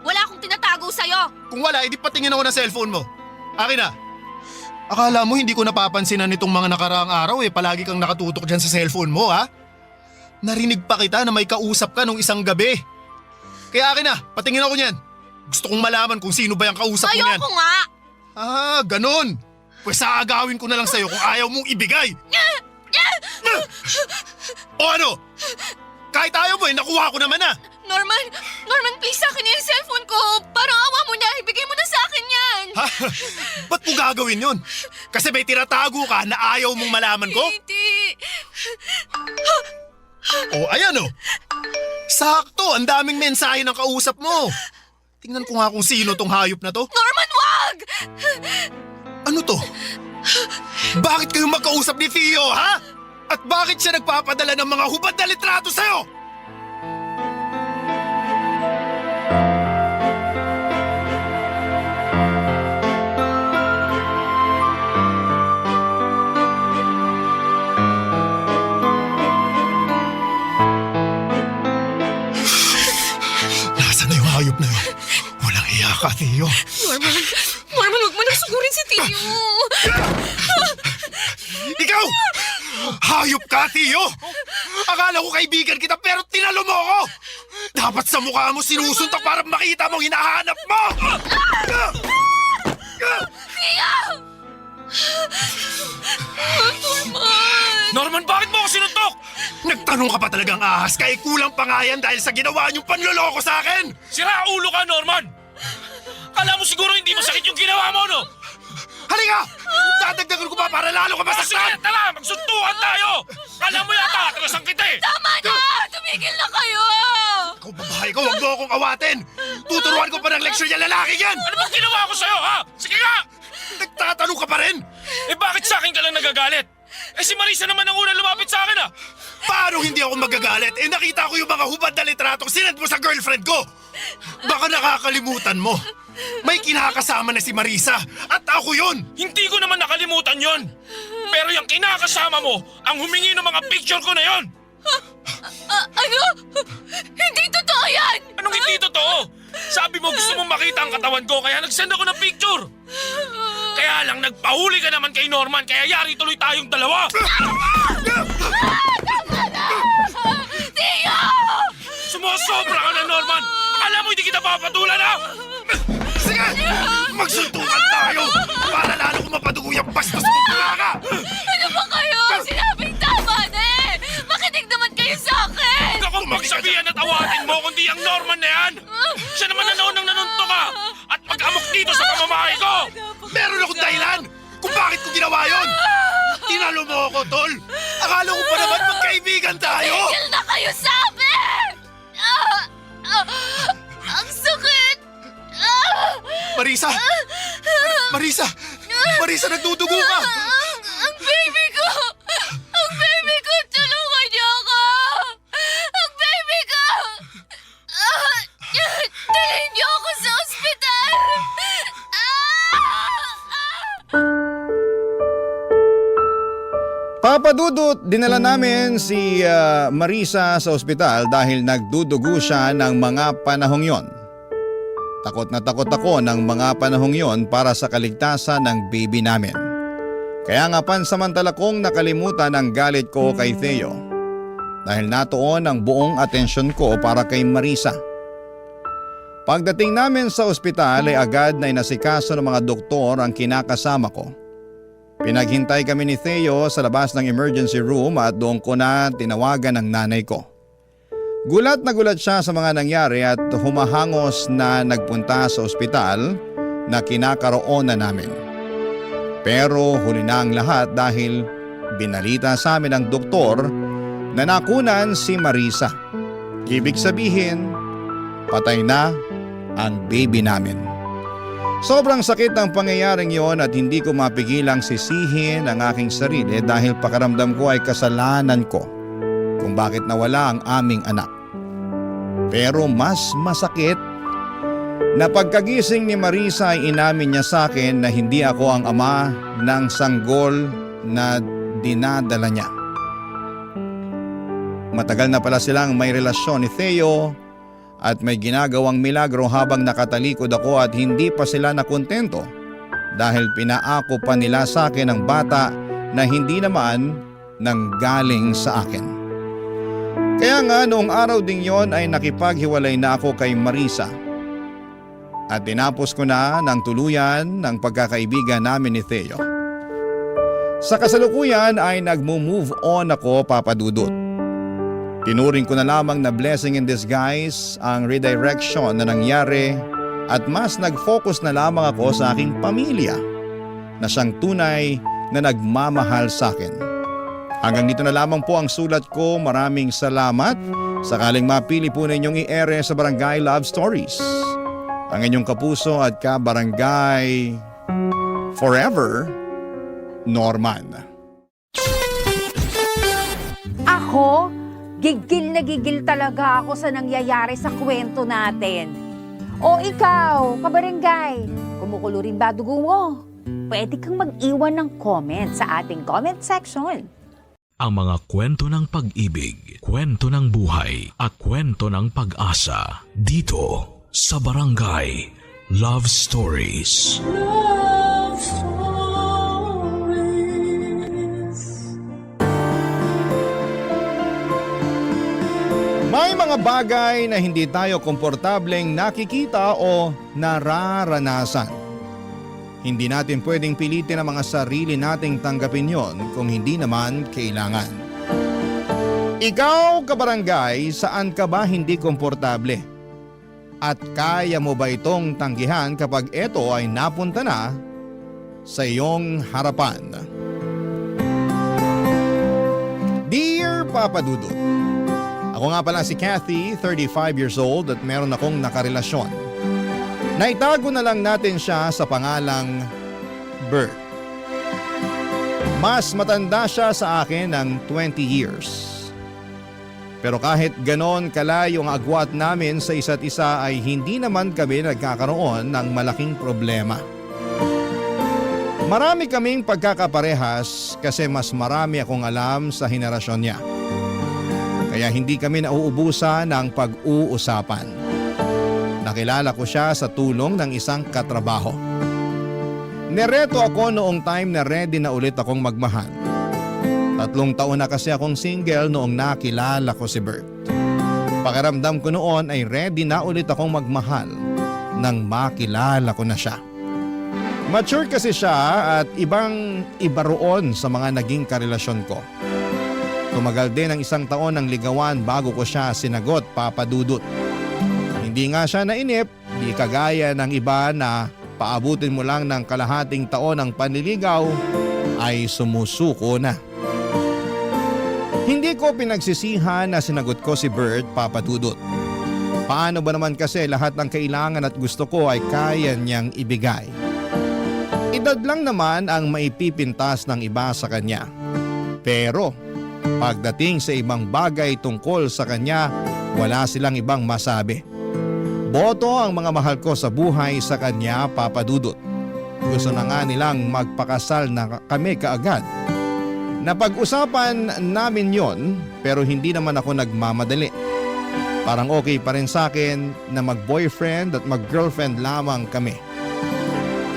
Wala akong tinatago sa'yo. Kung wala, edi patingin ako ng cellphone mo. Akin na. Akala mo hindi ko napapansinan nitong mga nakaraang araw palagi kang nakatutok dyan sa cellphone mo, ha? Narinig pa kita na may kausap ka nung isang gabi. Kaya akin na, patingin ako niyan. Gusto kong malaman kung sino ba yung kausap mo niyan. Ayoko nga. Ganon. Pues aagawin ko na lang sa'yo kung ayaw mong ibigay. O ano? Kahit ayaw mo nakuha ko naman na. Norman, please sa akin yung cellphone ko. Parang awa mo na, ibigay mo na sa akin yan. Ha? Ba't mo gagawin yun? Kasi may tinatago ka na ayaw mong malaman ko? Hindi. Ayan o. Sakto, ang daming mensahe ng kausap mo. Tingnan ko nga kung sino tong hayop na to. Norman, wag! Ano to? Bakit kayo magkausap ni Theo, ha? At bakit siya nagpapadala ng mga hubad na litrato sa'yo? Nasaan na yung hayop na yun? Walang iya ka, Theo. Norman, wag mo nang sugurin si Tio. Ikaw! Hayop ka, Theo! Akala ko kaibigan kita pero tinalo mo ako! Dapat sa mukha mo sinusuntok para makita mong hinahanap mo! Norman, bakit mo ako sinuntok? Nagtanong ka pa talagang ahas kaya kulang pa nga yan dahil sa ginawa niyong panloloko sa akin! Sira ulo ka, Norman! Kala mo siguro hindi masakit yung ginawa mo, no? Halika! Dadagdagan ko pa para lalo ka Sige, masaktan! tara! Magsuntukan tayo! Kala mo yata, atrasan kita eh! Tama na! Tumigil na kayo! Ikaw babae ko, huwag mo akong awatin! Tuturuan ko pa ng leksyon yung lalaki yan! Ano bang ginawa ko sa'yo, ha? Sige nga! Nagtatanong ka pa rin! Bakit sa akin ka lang nagagalit? Si Marisa naman ang unang lumapit sa akin, Paano hindi ako magagalit? Nakita ko yung mga hubad na litratong sinend mo sa girlfriend ko! Baka nakakalimutan mo. May kinakasama na si Marisa at ako yun! Hindi ko naman nakalimutan yon. Pero yung kinakasama mo, ang humingi ng mga picture ko na yon. Ano? Hindi totoo yan! Anong hindi totoo? Sabi mo gusto mong makita ang katawan ko kaya nag-send ako ng picture. Kaya lang nagpahuli ka naman kay Norman kaya yari tuloy tayong dalawa. Tio! Sumusobra ka na, Norman. Akala mo hindi kita papatulan, ha? Sige! Magsuntukan tayo! Para lalo kong mapadugo yung bastos mo ka! Ano ba kayo? Sinabing tama na Makinig naman kayo sa akin! Huwag akong magsabihan at awatin mo kundi ang Norman na yan. Siya naman na noon ang nanunto ka at pag-amok dito sa pamamahay ko. Meron akong dahilan kung bakit ko ginawa yun! Tinalo mo ako, tol! Akala ko pa naman magkaibigan tayo! Tigil na kayo sa amin! Ang sakit! Marisa! Marisa! Marisa, nagdudugo ka! Ang baby ko! Ang baby ko! Tulungan niyo ako! Ang baby ko! Dalhin niyo ako sa ospital! Papa Dudut, dinala namin si Marisa sa ospital dahil nagdudugo siya ng mga panahong yon. Takot na takot ako ng mga panahong yon para sa kaligtasan ng baby namin. Kaya nga pansamantala kong nakalimutan ang galit ko kay Theo dahil natuon ang buong atensyon ko para kay Marisa. Pagdating namin sa ospital ay agad na inasikaso ng mga doktor ang kinakasama ko. Pinaghintay kami ni Theo sa labas ng emergency room at doon ko na tinawagan ang nanay ko. Gulat na gulat siya sa mga nangyari at humahangos na nagpunta sa ospital na kinakaroonan namin. Pero huli na ang lahat dahil binalita sa amin ng doktor na nakunan si Marisa. Ibig sabihin, patay na ang baby namin. Sobrang sakit ang pangyayaring yon at hindi ko mapigilang sisihin ang aking sarili dahil pakaramdam ko ay kasalanan ko kung bakit nawala ang aming anak. Pero mas masakit na pagkagising ni Marisa ay inamin niya sa akin na hindi ako ang ama ng sanggol na dinadala niya. Matagal na pala silang may relasyon ni Theo at may ginagawang milagro habang nakatalikod ako at hindi pa sila nakontento dahil pinaako pa nila sa akin ang bata na hindi naman nanggaling sa akin. Kaya nga noong araw ding yon ay nakipaghiwalay na ako kay Marisa at tinapos ko na ng tuluyan ng pagkakaibigan namin ni Theo. Sa kasalukuyan ay nagmo-move on ako, Papa Dudut. Tinuring ko na lamang na blessing in disguise ang redirection na nangyari at mas nag-focus na lamang ako sa aking pamilya na siyang tunay na nagmamahal sa akin. Hanggang dito na lamang po ang sulat ko. Maraming salamat. Sakaling mapili po ninyong i-ere sa Barangay Love Stories. Ang inyong kapuso at kabarangay forever, Norman. Ako? Gigil na gigil talaga ako sa nangyayari sa kwento natin. O ikaw, kabarangay, kumukulo rin ba dugo mo? Pwede kang mag-iwan ng comment sa ating comment section. Ang mga kwento ng pag-ibig, kwento ng buhay at kwento ng pag-asa dito sa Barangay Love Stories. Love Stories. May mga bagay na hindi tayo komportableng nakikita o nararanasan. Hindi natin pwedeng pilitin ang mga sarili nating tanggapin yon kung hindi naman kailangan. Ikaw, kabarangay, saan ka ba hindi komportable? At kaya mo ba itong tanggihan kapag ito ay napunta na sa iyong harapan? Dear Papa Dudut, ako nga pala si Kathy, 35 years old at meron akong nakarelasyon. Naitago na lang natin siya sa pangalang Bert. Mas matanda siya sa akin ng 20 years. Pero kahit ganon kalayo ang agwat namin sa isa't isa ay hindi naman kami nagkakaroon ng malaking problema. Marami kaming pagkakaparehas kasi mas marami akong alam sa henerasyon niya. Kaya hindi kami nauubusan ng pag-uusapan. Nakilala ko siya sa tulong ng isang katrabaho. Nereto ako noong time na ready na ulit akong magmahal. 3 taon na kasi akong single noong nakilala ko si Bert. Pakiramdam ko noon ay ready na ulit akong magmahal nang makilala ko na siya. Mature kasi siya at iba roon sa mga naging karelasyon ko. Tumagal din ng 1 taon ng ligawan bago ko siya sinagot, Papa Dudut. Hindi nga siya nainip, di kagaya ng iba na paabutin mo lang ng kalahating taon ng panliligaw ay sumusuko na. Hindi ko pinagsisihan na sinagot ko si Bert, Papa Dudut. Paano ba naman kasi lahat ng kailangan at gusto ko ay kaya niyang ibigay. Edad lang naman ang maipipintas ng iba sa kanya. Pero pagdating sa ibang bagay tungkol sa kanya, wala silang ibang masabi. Boto ang mga mahal ko sa buhay sa kanya, Papa Dudut. Gusto na nga nilang magpakasal na kami kaagad. Napag-usapan namin yon pero hindi naman ako nagmamadali. Parang okay pa rin sa akin na mag-boyfriend at mag-girlfriend lamang kami.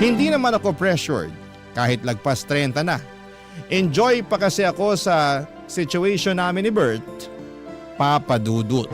Hindi naman ako pressured kahit lagpas 30 na. Enjoy pa kasi ako sa situation namin ni Bert, Papa Dudut.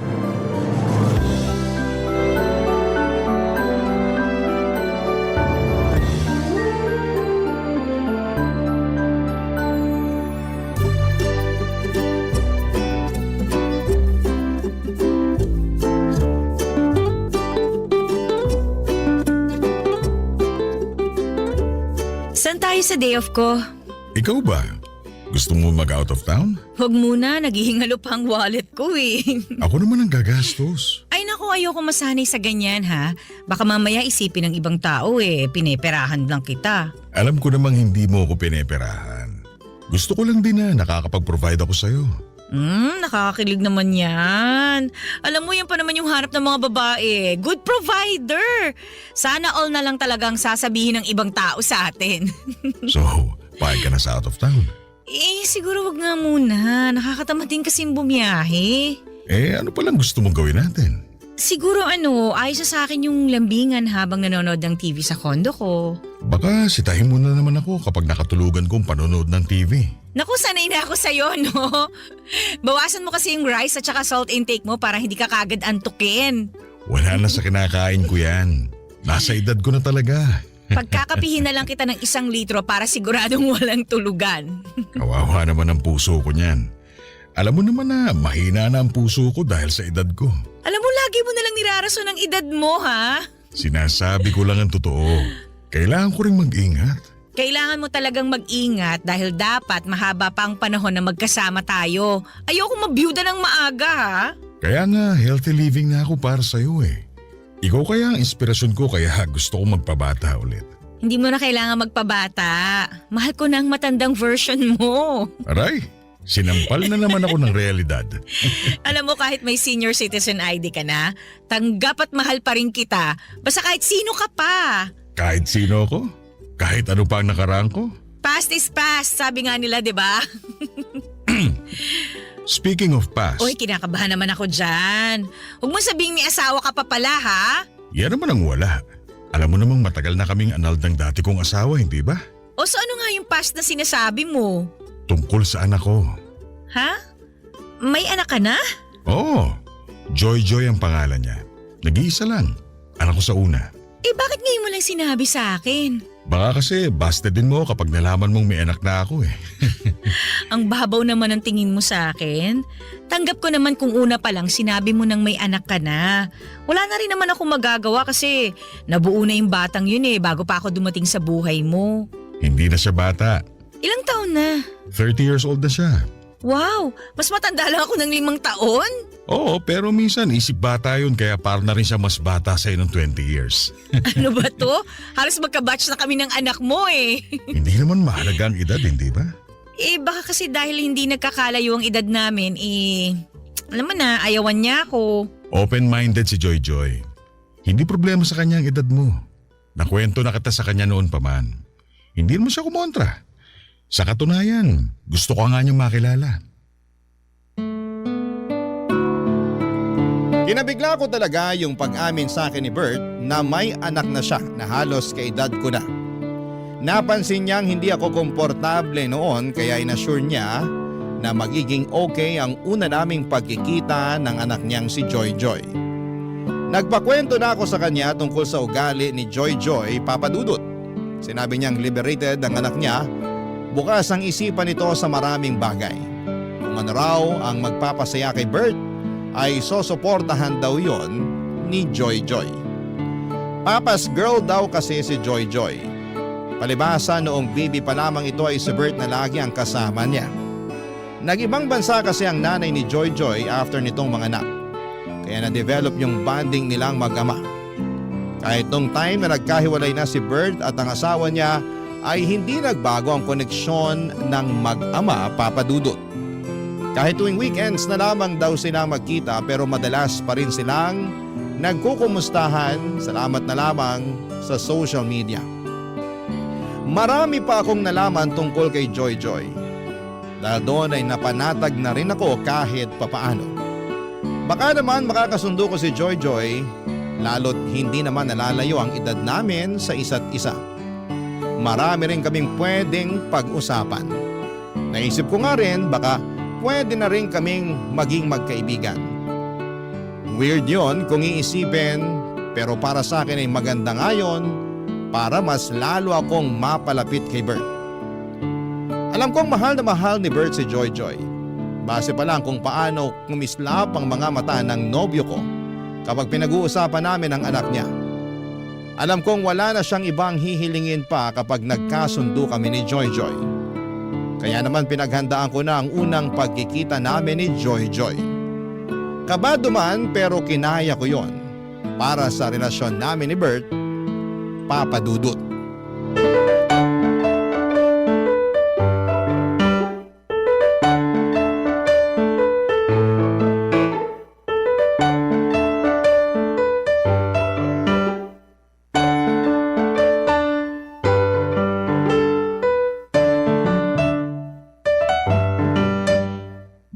Saan tayo tayo sa day off ko. Ikaw ba? Gusto mo mag-out of town? Huwag muna, naghihingalo pa ang wallet ko eh. Ako naman ang gagastos. Ay naku, ayoko masanay sa ganyan ha. Baka mamaya isipin ng ibang tao eh, pineperahan lang kita. Alam ko namang hindi mo ako pineperahan. Gusto ko lang din na nakakapag-provide ako sa'yo. Nakakakilig naman yan. Alam mo, yan pa naman yung hanap ng mga babae. Good provider. Sana all na lang talagang sasabihin ng ibang tao sa atin. So, payag ka na sa out of town. Siguro wag nga muna. Nakakatamad din kasing bumiyahe. Ano palang gusto mong gawin natin? Siguro ayos na sa akin yung lambingan habang nanonood ng TV sa kondo ko. Baka sitahin mo na naman ako kapag nakatulugan kong panonood ng TV. Naku, sanay na ako sa'yo, no? Bawasan mo kasi yung rice at saka salt intake mo para hindi ka kagad antukin. Wala na sa kinakain ko yan. Nasa edad ko na talaga. Pagkakapihin na lang kita ng 1 litro para siguradong walang tulugan. Kawawa naman ang puso ko niyan. Alam mo naman na mahina na ang puso ko dahil sa edad ko. Alam mo, lagi mo nalang nirarason ang edad mo, ha? Sinasabi ko lang ang totoo. Kailangan ko rin mag-ingat. Kailangan mo talagang mag-ingat dahil dapat mahaba pa ang panahon na magkasama tayo. Ayoko mabiyuda ng maaga, ha? Kaya nga, healthy living na ako para sa'yo eh. Ikaw kaya ang inspirasyon ko kaya gusto kong magpabata ulit. Hindi mo na kailangan magpabata. Mahal ko na ang matandang version mo. Aray, sinampal na naman ako ng realidad. Alam mo, kahit may senior citizen ID ka na, tanggap at mahal pa rin kita. Basta kahit sino ka pa. Kahit sino ako? Kahit ano pa ang nakaraan ko? Past is past, sabi nga nila, di ba? Speaking of past, Oy, kinakabahan naman ako dyan. Huwag mo sabihing may asawa ka pa pala, ha? yan naman ang wala. Alam mo namang matagal na kaming annulled ng dati kong asawa, hindi ba? O so ano nga yung past na sinasabi mo? Tungkol sa anak ko. Ha? May anak ka na? Oo, Joy ang pangalan niya. Nag-iisa lang. Anak ko sa una. Bakit ngayon mo lang sinabi sa akin? Baka kasi busted din mo kapag nalaman mong may anak na ako eh. Ang babaw naman ang tingin mo sa akin. Tanggap ko naman kung una pa lang sinabi mo nang may anak ka na. Wala na rin naman ako magagawa kasi nabuo na yung batang yun bago pa ako dumating sa buhay mo. Hindi na siya bata. Ilang taon na? 30 years old na siya. Wow, mas matanda lang ako ng 5 taon? Oo, pero minsan isip bata yun kaya parang na rin siya mas bata sa'yo ng 20 years. Ano ba to? Halos magka-batch na kami ng anak mo Hindi naman mahalaga ang edad, hindi ba? Baka kasi dahil hindi nagkakalayo ang edad namin, alam mo na, ayawan niya ako. Open-minded si Joy. Hindi problema sa kanya ang edad mo. Nakwento na kita sa kanya noon pa man. Hindi naman siya kumontra. Sa katunayan, gusto ko nga niyang makilala. Kinabigla ko talaga yung pag-amin sa akin ni Bert na may anak na siya na halos kaedad ko na. Napansin niyang hindi ako komportable noon kaya inassure niya na magiging okay ang una naming pagkikita ng anak niyang si Joy. Nagpakwento na ako sa kanya tungkol sa ugali ni Joy Papadudot. Sinabi niyang liberated ang anak niya, bukas ang isipan nito sa maraming bagay. Kung ano raw ang magpapasaya kay Bert ay sosuportahan daw yon ni Joy. Papa's girl daw kasi si Joy. Palibasa noong baby pa lamang ito ay si Bert na lagi ang kasama niya. Nag-ibang bansa kasi ang nanay ni Joy after nitong mga anak. Kaya na-develop yung bonding nilang mag-ama. Kahit nung time na nagkahiwalay na si Bert at ang asawa niya ay hindi nagbago ang koneksyon ng mag-ama Papadudot. Kahit tuwing weekends na lamang daw silang magkita pero madalas pa rin silang nagkukumustahan, salamat na lamang sa social media. Marami pa akong nalaman tungkol kay Joy. Dahil doon ay napanatag na rin ako kahit papaano. Baka naman makakasundo ko si Joy, lalo't hindi naman nalalayo ang edad namin sa isa't isa. Marami rin kaming pwedeng pag-usapan. Naisip ko nga rin baka pwede na rin kaming maging magkaibigan. Weird yon kung iisipin pero para sa akin ay maganda nga yun para mas lalo akong mapalapit kay Bert. Alam kong mahal na mahal ni Bert si Joy. Base pa lang kung paano kumislap ang mga mata ng nobyo ko kapag pinag-uusapan namin ang anak niya. Alam kong wala na siyang ibang hihilingin pa kapag nagkasundo kami ni Joy Joy. Kaya naman pinaghandaan ko na ang unang pagkikita namin ni Joy Joy. Kabado man pero kinaya ko yon para sa relasyon namin ni Bert, Papa Dudut.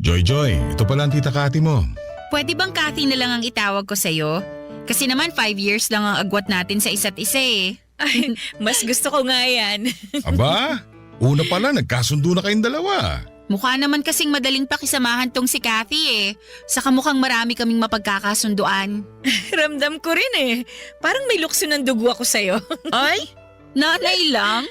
Joy Joy, ito pala ang tita Kati mo. Pwede bang Kathy na lang ang itawag ko sa'yo? Kasi naman 5 years lang ang agwat natin sa isa't isa eh. Ay, mas gusto ko nga yan. Aba, una pala nagkasundo na kayong dalawa. Mukha naman kasing madaling pakisamahan tong si Kathy eh. Saka mukhang marami kaming mapagkakasunduan. Ramdam ko rin eh. Parang may lukso ng dugo ako sa'yo. Ay, nanay lang?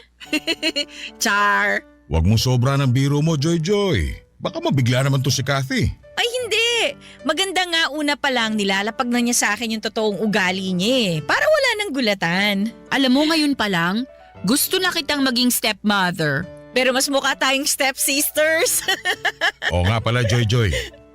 Char. Huwag mong sobra ng biro mo, Joy Joy. Baka mabigla naman to si Kathy. Ay hindi. Maganda nga una pa lang nilalapag na niya sa akin yung totoong ugali niya eh. Para wala nang gulatan. Alam mo ngayon pa lang, gusto na kitang maging stepmother. Pero mas mukha tayong stepsisters. Oo nga pala, Joy Joy.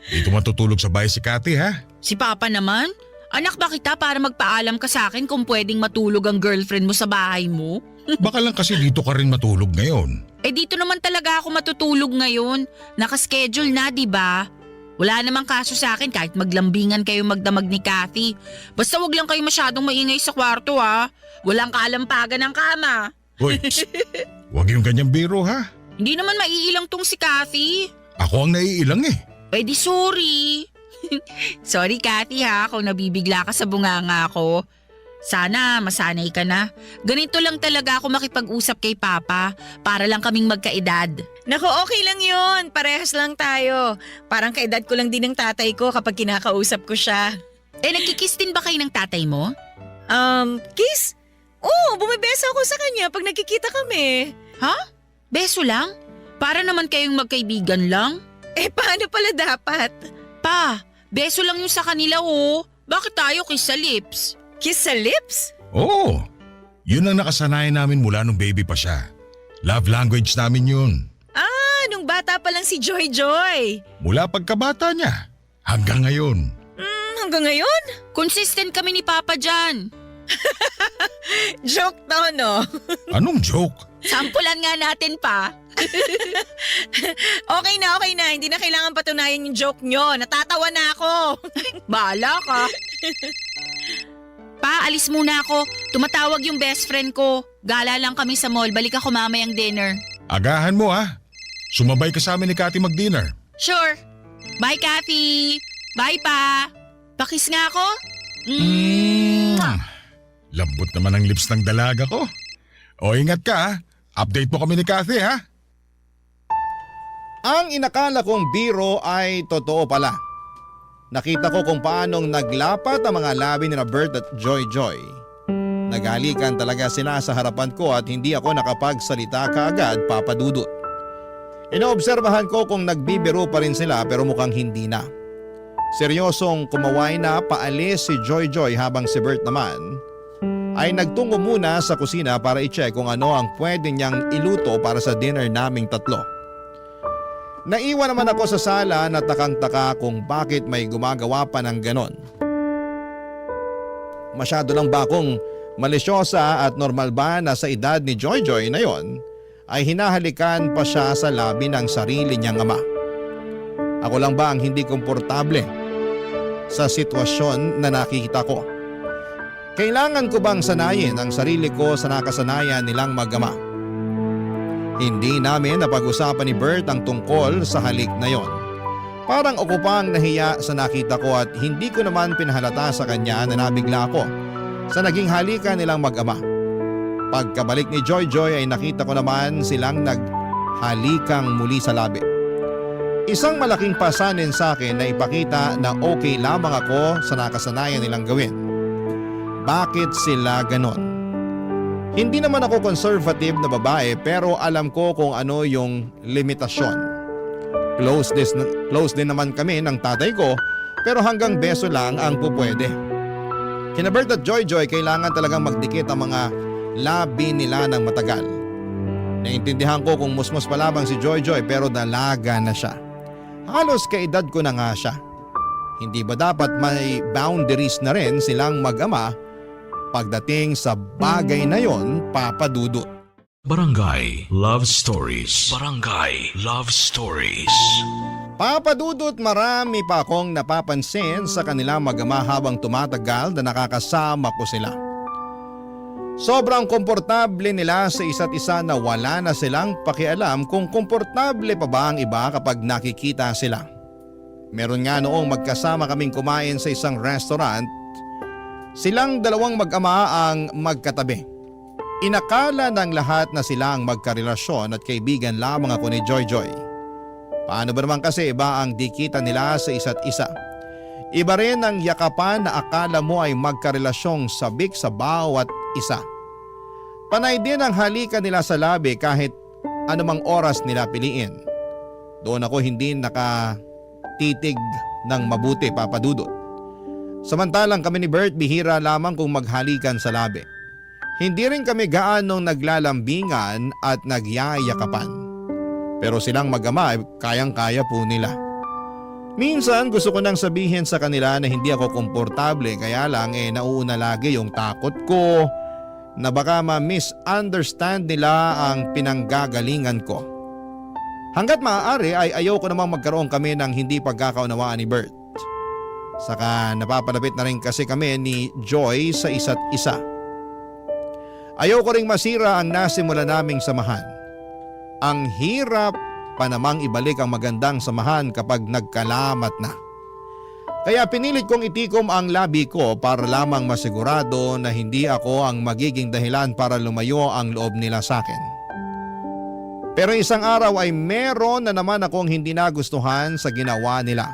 Dito matutulog sa bahay si Kathy, ha? Si Papa naman? Anak ba kita para magpaalam ka sa akin kung pwedeng matulog ang girlfriend mo sa bahay mo? Baka lang kasi dito ka rin matulog ngayon. Eh dito naman talaga ako matutulog ngayon. Nakaschedule na, di ba? Wala namang kaso sa akin kahit maglambingan kayo magdamag ni Kathy. Basta wag lang kayo masyadong maingay sa kwarto ha. Walang kaalampagan ng kama. Hoy, huwag yung ganyang biro, ha? Hindi naman maiilang tong si Kathy. Ako ang naiilang eh. Eh di sorry. Sorry Kathy ha kung nabibigla ka sa bunganga ko. Sana masanay ka na. Ganito lang talaga ako makipag-usap kay Papa para lang kaming magkaedad. Nako okay lang yun. Parehas lang tayo. Parang kaedad ko lang din ng tatay ko kapag kinakausap ko siya. Eh nagkikiss din ba kayo ng tatay mo? Kiss? Oo, bumibeso ako sa kanya pag nagkikita kami. Ha? Beso lang? Para naman kayong magkaibigan lang? Eh paano pala dapat? Pa, beso lang yung sa kanila oh. Bakit tayo kiss sa lips? Kiss sa lips? Oo. Yun ang nakasanayan namin mula nung baby pa siya. Love language namin yun. Ah, nung bata pa lang si Joy Joy. Mula pagkabata niya hanggang ngayon. Hanggang ngayon? Consistent kami ni Papa dyan. Joke to, no? Anong joke? Sampulan nga natin pa. Okay na. Hindi na kailangan patunayan yung joke nyo. Natatawa na ako. Bahala ka. Pa, alis muna ako. Tumatawag yung best friend ko. Gala lang kami sa mall. Balik ako mamayang dinner. Agahan mo, ha? Sumabay ka sa amin ni Kathy mag-dinner. Sure. Bye, Kathy. Bye, Pa. Pakis nga ako. Lambot naman ang lips ng dalaga ko. O ingat ka, ha? Update mo kami ni Kathy, ha? Ang inakala kong biro ay totoo pala. Nakita ko kung paanong naglapat ang mga labi ni Bert at Joy Joy. Naghalikan talaga sila sa harapan ko at hindi ako nakapagsalita kaagad, Papa Dudut. Inoobserbahan ko kung nagbibiro pa rin sila pero mukhang hindi na. Seryosong kumaway na paalis si Joy Joy habang si Bert naman ay nagtungo muna sa kusina para i-check kung ano ang pwede niyang iluto para sa dinner naming tatlo. Naiwan naman ako sa sala na takang-taka kung bakit may gumagawa pa ng ganon. Masyado lang ba akong malisyosa at normal ba na sa edad ni Joy Joy na yon ay hinahalikan pa siya sa labi ng sarili niyang ama? Ako lang ba ang hindi komportable sa sitwasyon na nakikita ko? Kailangan ko bang sanayin ang sarili ko sa nakasanayan nilang mag-ama? Hindi namin napag-usapan ni Bert ang tungkol sa halik na yon. Parang ako pang nahiya sa nakita ko at hindi ko naman pinahalata sa kanya na nabigla ako sa naging halikan nilang mag-ama. Pagkabalik ni Joy Joy ay nakita ko naman silang naghalikang muli sa labi. Isang malaking pasanin sa akin na ipakita na okay lamang ako sa nakasanayan nilang gawin. Bakit sila ganon? Hindi naman ako conservative na babae pero alam ko kung ano yung limitasyon. Close din naman kami ng tatay ko pero hanggang beso lang ang pupwede. Kina Bert at Joy kailangan talagang magdikit ang mga labi nila ng matagal. Naintindihan ko kung musmos pa lamang si Joy pero dalaga na siya. Halos kaedad ko na nga siya. Hindi ba dapat may boundaries na rin silang mag-ama pagdating sa bagay na yon, Papa Dudut? Barangay Love Stories. Barangay Love Stories. Papa Dudut, marami pa akong napapansin sa kanilang mag-ama habang tumatagal na nakakasama ko sila. Sobrang komportable nila sa isa't isa na wala na silang pakialam kung komportable pa ba ang iba kapag nakikita sila. Meron nga noong magkasama kaming kumain sa isang restaurant, silang dalawang mag-ama ang magkatabi. Inakala ng lahat na sila ang magkarelasyon at kaibigan lamang ako ni Joy. Paano ba naman kasi iba ang dikitan nila sa isa't isa? Iba rin ang yakapan na akala mo ay magkarelasyong sabik sa bawat isa. Panay din ang halikan nila sa labi kahit anumang oras nila piliin. Doon ako hindi nakatitig ng mabuti, Papa Dudut. Samantalang kami ni Bert bihira lamang kung maghalikan sa labi. Hindi rin kami gaanong naglalambingan at nagyayakapan. Pero silang mag-ama ay kayang-kaya po nila. Minsan gusto ko nang sabihin sa kanila na hindi ako komportable kaya lang nauuna lagi yung takot ko na baka ma-misunderstand nila ang pinanggagalingan ko. Hanggat maaari ay ayaw ko namang magkaroon kami ng hindi pagkakaunawaan ni Bert. Saka napapalapit na rin kasi kami ni Joy sa isa't isa. Ayaw ko ring masira ang nasimula naming samahan. Ang hirap pa namang ibalik ang magandang samahan kapag nagkalamat na. Kaya pinilit kong itikom ang labi ko para lamang masigurado na hindi ako ang magiging dahilan para lumayo ang loob nila sa akin. Pero isang araw ay meron na naman akong hindi nagustuhan sa ginawa nila.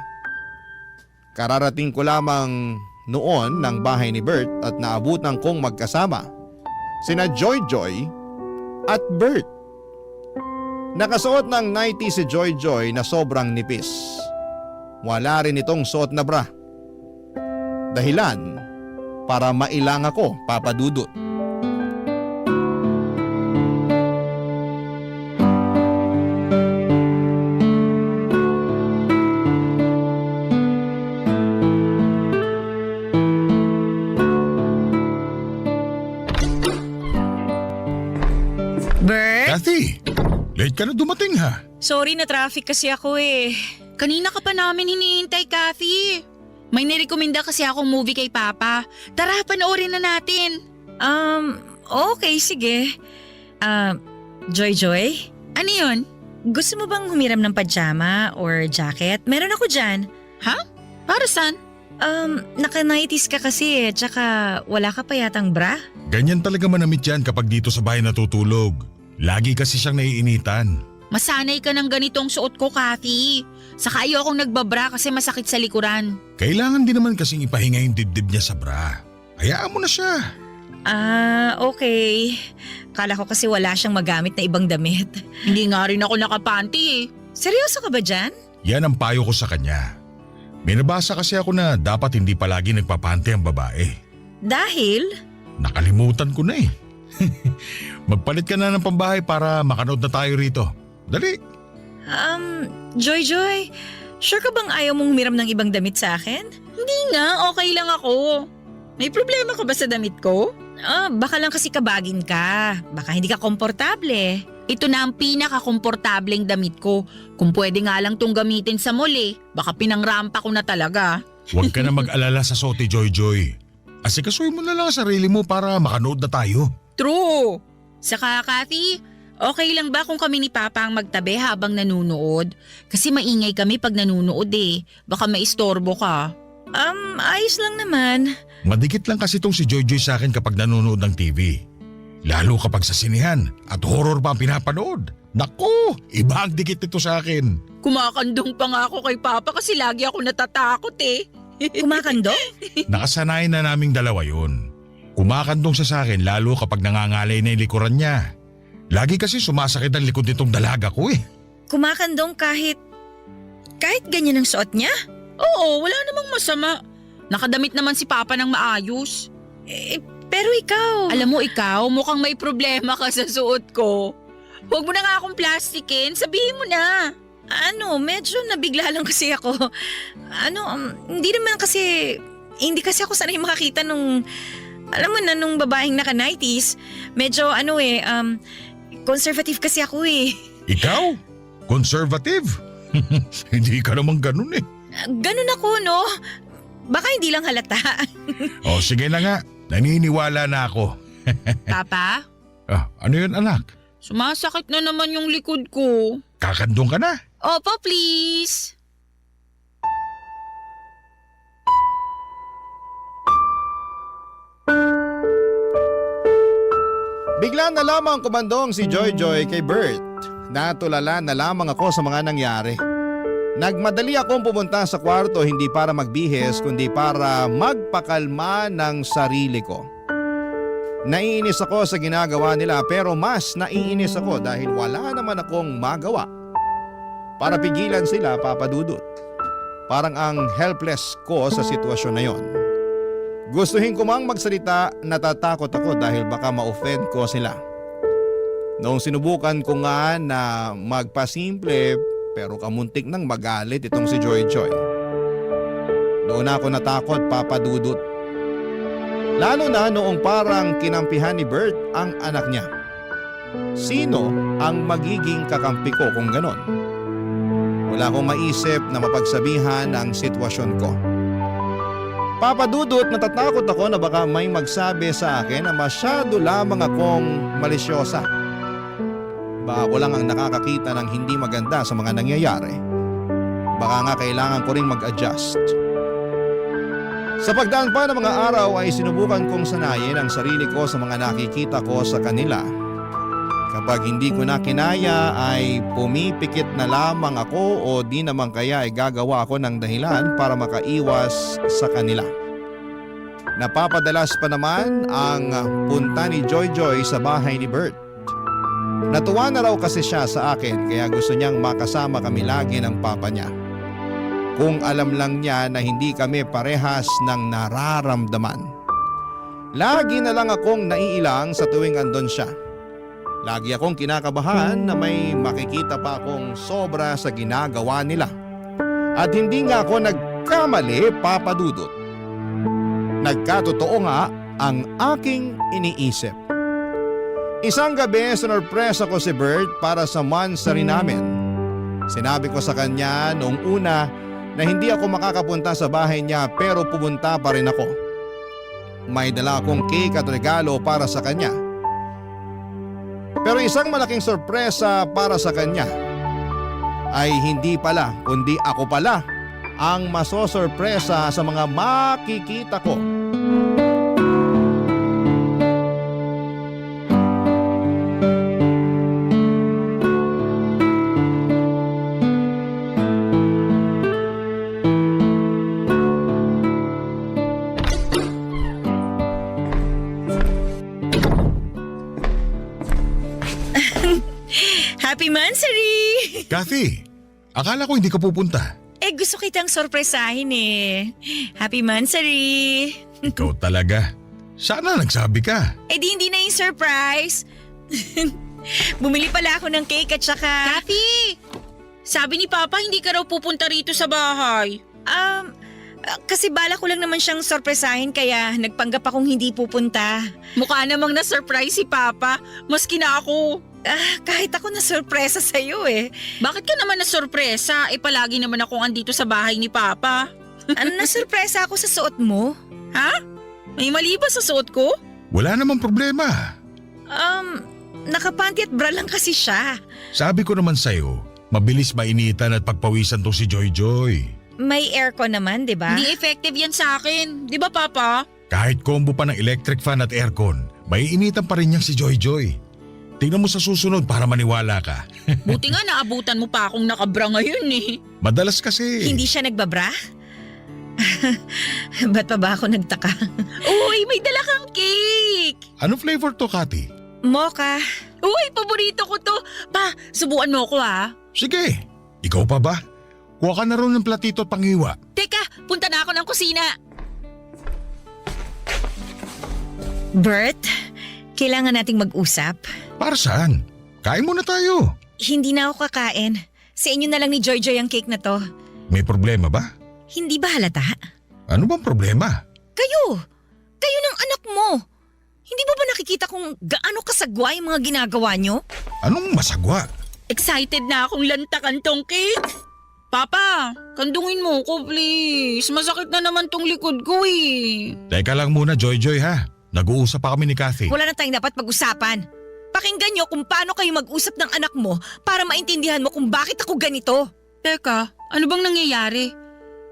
Kararating ko lamang noon ng bahay ni Bert at naabutan kong magkasama sina Joy at Bert. Nakasuot ng nightie si Joy na sobrang nipis. Wala rin itong suot na bra. Dahilan para mailang ako, Papa Dudut. Bert? Kathy, late ka na dumating ha. Sorry na traffic kasi ako eh. Kanina ka pa namin hinihintay, Kathy. May nirekomenda kasi akong movie kay Papa. Tara, panoorin na natin. Okay, sige. Joy? Ano yun? Gusto mo bang humiram ng pajama or jacket? Meron ako dyan. Ha? Para saan? Naka-nighties ka kasi eh, tsaka wala ka pa yatang bra. Ganyan talaga manamit yan kapag dito sa bahay natutulog. Lagi kasi siyang naiinitan. Masanay ka ng ganitong suot ko, Kathy. Saka ayaw akong nagbabra kasi masakit sa likuran. Kailangan din naman kasing ipahinga yung dibdib niya sa bra. Hayaan mo na siya. Okay. Kala ko kasi wala siyang magamit na ibang damit. Hindi nga rin ako nakapanty eh. Seryoso ka ba dyan? Yan ang payo ko sa kanya. May nabasa kasi ako na dapat hindi palagi nagpapanty ang babae. Dahil? Nakalimutan ko na eh. Magpalit ka na ng pambahay para makanood na tayo rito. Dali. Joy, sure ka bang ayaw mong humiram ng ibang damit sa akin? Hindi nga, okay lang ako. May problema ka ba sa damit ko? Baka lang kasi kabagin ka. Baka hindi ka komportable. Ito na ang pinaka-komportableng damit ko. Kung pwede nga lang tong gamitin sa mall eh. Baka pinangrampa ko na talaga. Huwag ka na mag-alala sa sote, Joy. Asikasuhin mo na lang ang sarili mo para makanood na tayo. True. Saka, Kathy, okay lang ba kung kami ni Papa ang magtabi habang nanunood? Kasi maingay kami pag nanunood eh. Baka maistorbo ka. Ayos lang naman. Madikit lang kasi itong si Joy sa akin kapag nanonood ng TV. Lalo kapag sa sinihan at horror pa ang pinapanood. Naku, iba ang dikit nito sa akin. Kumakandong pa nga ako kay Papa kasi lagi ako natatakot eh. Kumakandong? Nakasanayan na naming dalawa yun. Kumakandong siya sa akin lalo kapag nangangalay na yung likuran niya. Lagi kasi sumasakit ang likod nitong dalaga ko eh. Kumakandong kahit ganyan ang suot niya? Oo, wala namang masama. Nakadamit naman si Papa ng maayos. Pero ikaw… Alam mo ikaw, mukhang may problema ka sa suot ko. Huwag mo na nga akong plastikin, sabihin mo na. Medyo nabigla lang kasi ako. Hindi kasi ako sanay makakita nung, alam mo na, nung babaeng naka-90s. Medyo conservative kasi ako eh. Ikaw? Conservative? Hindi ka naman ganun eh. Ganun ako, no? Baka hindi lang halata. O sige na nga, naniniwala na ako. Papa, Ano yun anak? sumasakit na naman yung likod ko. Kakandong ka na? Opo, please. Bigla na lamang kumandong si Joy Joy kay Bert. Natulala na lamang ako sa mga nangyari. Nagmadali akong pumunta sa kwarto hindi para magbihis kundi para magpakalma ng sarili ko. Naiinis ako sa ginagawa nila pero mas naiinis ako dahil wala naman akong magawa. Para pigilan sila, Papa Dudut. Parang ang helpless ko sa sitwasyon na yon. Gustuhin ko mang magsalita, natatakot ako dahil baka ma-offend ko sila. Noong sinubukan ko nga na magpasimple pero kamuntik nang magalit itong si Joy Joy. Doon ako natakot, Papa Dudut. Lalo na noong parang kinampihan ni Bert ang anak niya. Sino ang magiging kakampi ko kung ganon? Wala akong maisip na mapagsabihan ang sitwasyon ko. Papa Dudut, natatakot ako na baka may magsabi sa akin na masyado lamang akong malisyosa. Baka ako lang ang nakakakita ng hindi maganda sa mga nangyayari. Baka nga kailangan ko ring mag-adjust. Sa pagdaan pa ng mga araw ay sinubukan kong sanayin ang sarili ko sa mga nakikita ko sa kanila. Kapag hindi ko na kinaya ay pumipikit na lamang ako o di naman kaya ay gagawa ako ng dahilan para makaiwas sa kanila. Napapadalas pa naman ang punta ni Joy Joy sa bahay ni Bert. Natuwa na raw kasi siya sa akin kaya gusto niyang makasama kami lagi ng papa niya. Kung alam lang niya na hindi kami parehas ng nararamdaman. Lagi na lang akong naiilang sa tuwing andon siya. Lagi akong kinakabahan na may makikita pa akong sobra sa ginagawa nila. At hindi nga ako nagkamali, Papa Dudut. Nagkatotoo nga ang aking iniisip. Isang gabi, sinurpresa ko si Bert para sa monthsary namin. Sinabi ko sa kanya noong una na hindi ako makakapunta sa bahay niya pero pumunta pa rin ako. May dala akong cake at regalo para sa kanya. Pero isang malaking sorpresa para sa kanya ay hindi pala kundi ako pala ang masosorpresa sa mga makikita ko. Happy Monthsary! Kathy, akala ko hindi ka pupunta. Gusto kitang sorpresahin eh. Happy Monthsary! Ikaw talaga. Sana nagsabi ka. Di hindi na yung surprise. Bumili pala ako ng cake at saka… Kathy! Sabi ni Papa hindi ka raw pupunta rito sa bahay. Kasi bala ko lang naman siyang sorpresahin kaya nagpanggap akong hindi pupunta. Mukha namang na-surprise si Papa, maski na ako. Kahit ako na-sorpresa sa'yo eh. Bakit ka naman na-sorpresa? Palagi naman akong andito sa bahay ni Papa. Na-sorpresa ako sa suot mo. Ha? May mali ba sa suot ko? Wala namang problema. Nakapanty at bra lang kasi siya. Sabi ko naman sa'yo, mabilis mainitan at pagpawisan to si Joy Joy. May aircon naman, di ba? Hindi effective yan sa akin. Di ba, Papa? Kahit combo pa ng electric fan at aircon, may initan pa rin niyang si Joy Joy. Tingnan mo sa susunod para maniwala ka. Buti nga naabutan mo pa akong nakabra ngayon eh. Madalas kasi… Hindi siya nagbabra? Ba't pa ba ako nagtaka? Uy, may dala kang cake! Ano flavor to, Kathy? Mocha. Uy, paborito ko to. Pa, subuan mo ko ha. Sige, ikaw pa ba? Kuha ka na rin ng platito at panghiwa. Teka, punta na ako ng kusina. Bert, kailangan nating mag-usap. Para saan? Kain muna tayo. Hindi na ako kakain. Sa inyo na lang ni Joy Joy ang cake na to. May problema ba? Hindi ba halata? Ano bang problema? Kayo! Kayo ng anak mo! Hindi mo ba nakikita kung gaano kasagwa yung mga ginagawa nyo? Anong masagwa? Excited na akong lantakan tong cake. Papa, kandungin mo ko please. Masakit na naman tong likod ko eh. Teka lang muna, Joy Joy ha. Nag-uusap pa kami ni Kathy. Wala na tayong dapat pag-usapan. Pakinggan nyo kung paano kayo mag-usap ng anak mo para maintindihan mo kung bakit ako ganito. Teka, ano bang nangyayari?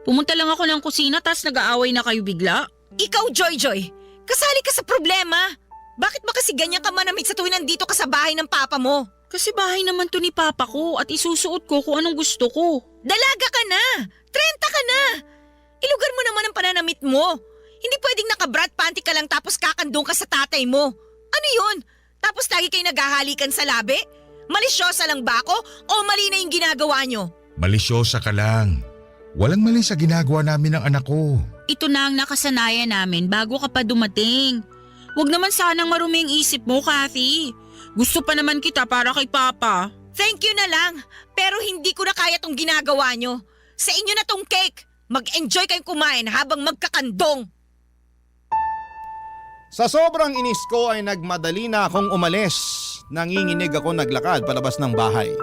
Pumunta lang ako ng kusina tas nag-aaway na kayo bigla? Ikaw, Joy Joy, kasali ka sa problema. Bakit ba kasi ganyan ka manamit sa tuwing nandito ka sa bahay ng papa mo? Kasi bahay naman to ni papa ko at isusuot ko kung anong gusto ko. Dalaga ka na! 30 ka na! Ilugar mo naman ang pananamit mo. Hindi pwedeng naka-brat panty ka lang tapos kakandong ka sa tatay mo. Ano yun? Tapos lagi kayo naghahalikan sa labi? Malisyosa lang ba ako o mali na yung ginagawa nyo? Malisyosa ka lang. Walang mali sa ginagawa namin ng anak ko. Ito na ang nakasanayan namin bago ka pa dumating. Huwag naman sanang marumi ang isip mo, Kathy. Gusto pa naman kita para kay Papa. Thank you na lang, pero hindi ko na kaya tong ginagawa nyo. Sa inyo na tong cake. Mag-enjoy kayong kumain habang magkakandong. Sa sobrang inis ko ay nagmadali na akong umalis. Nanginginig ako naglakad palabas ng bahay.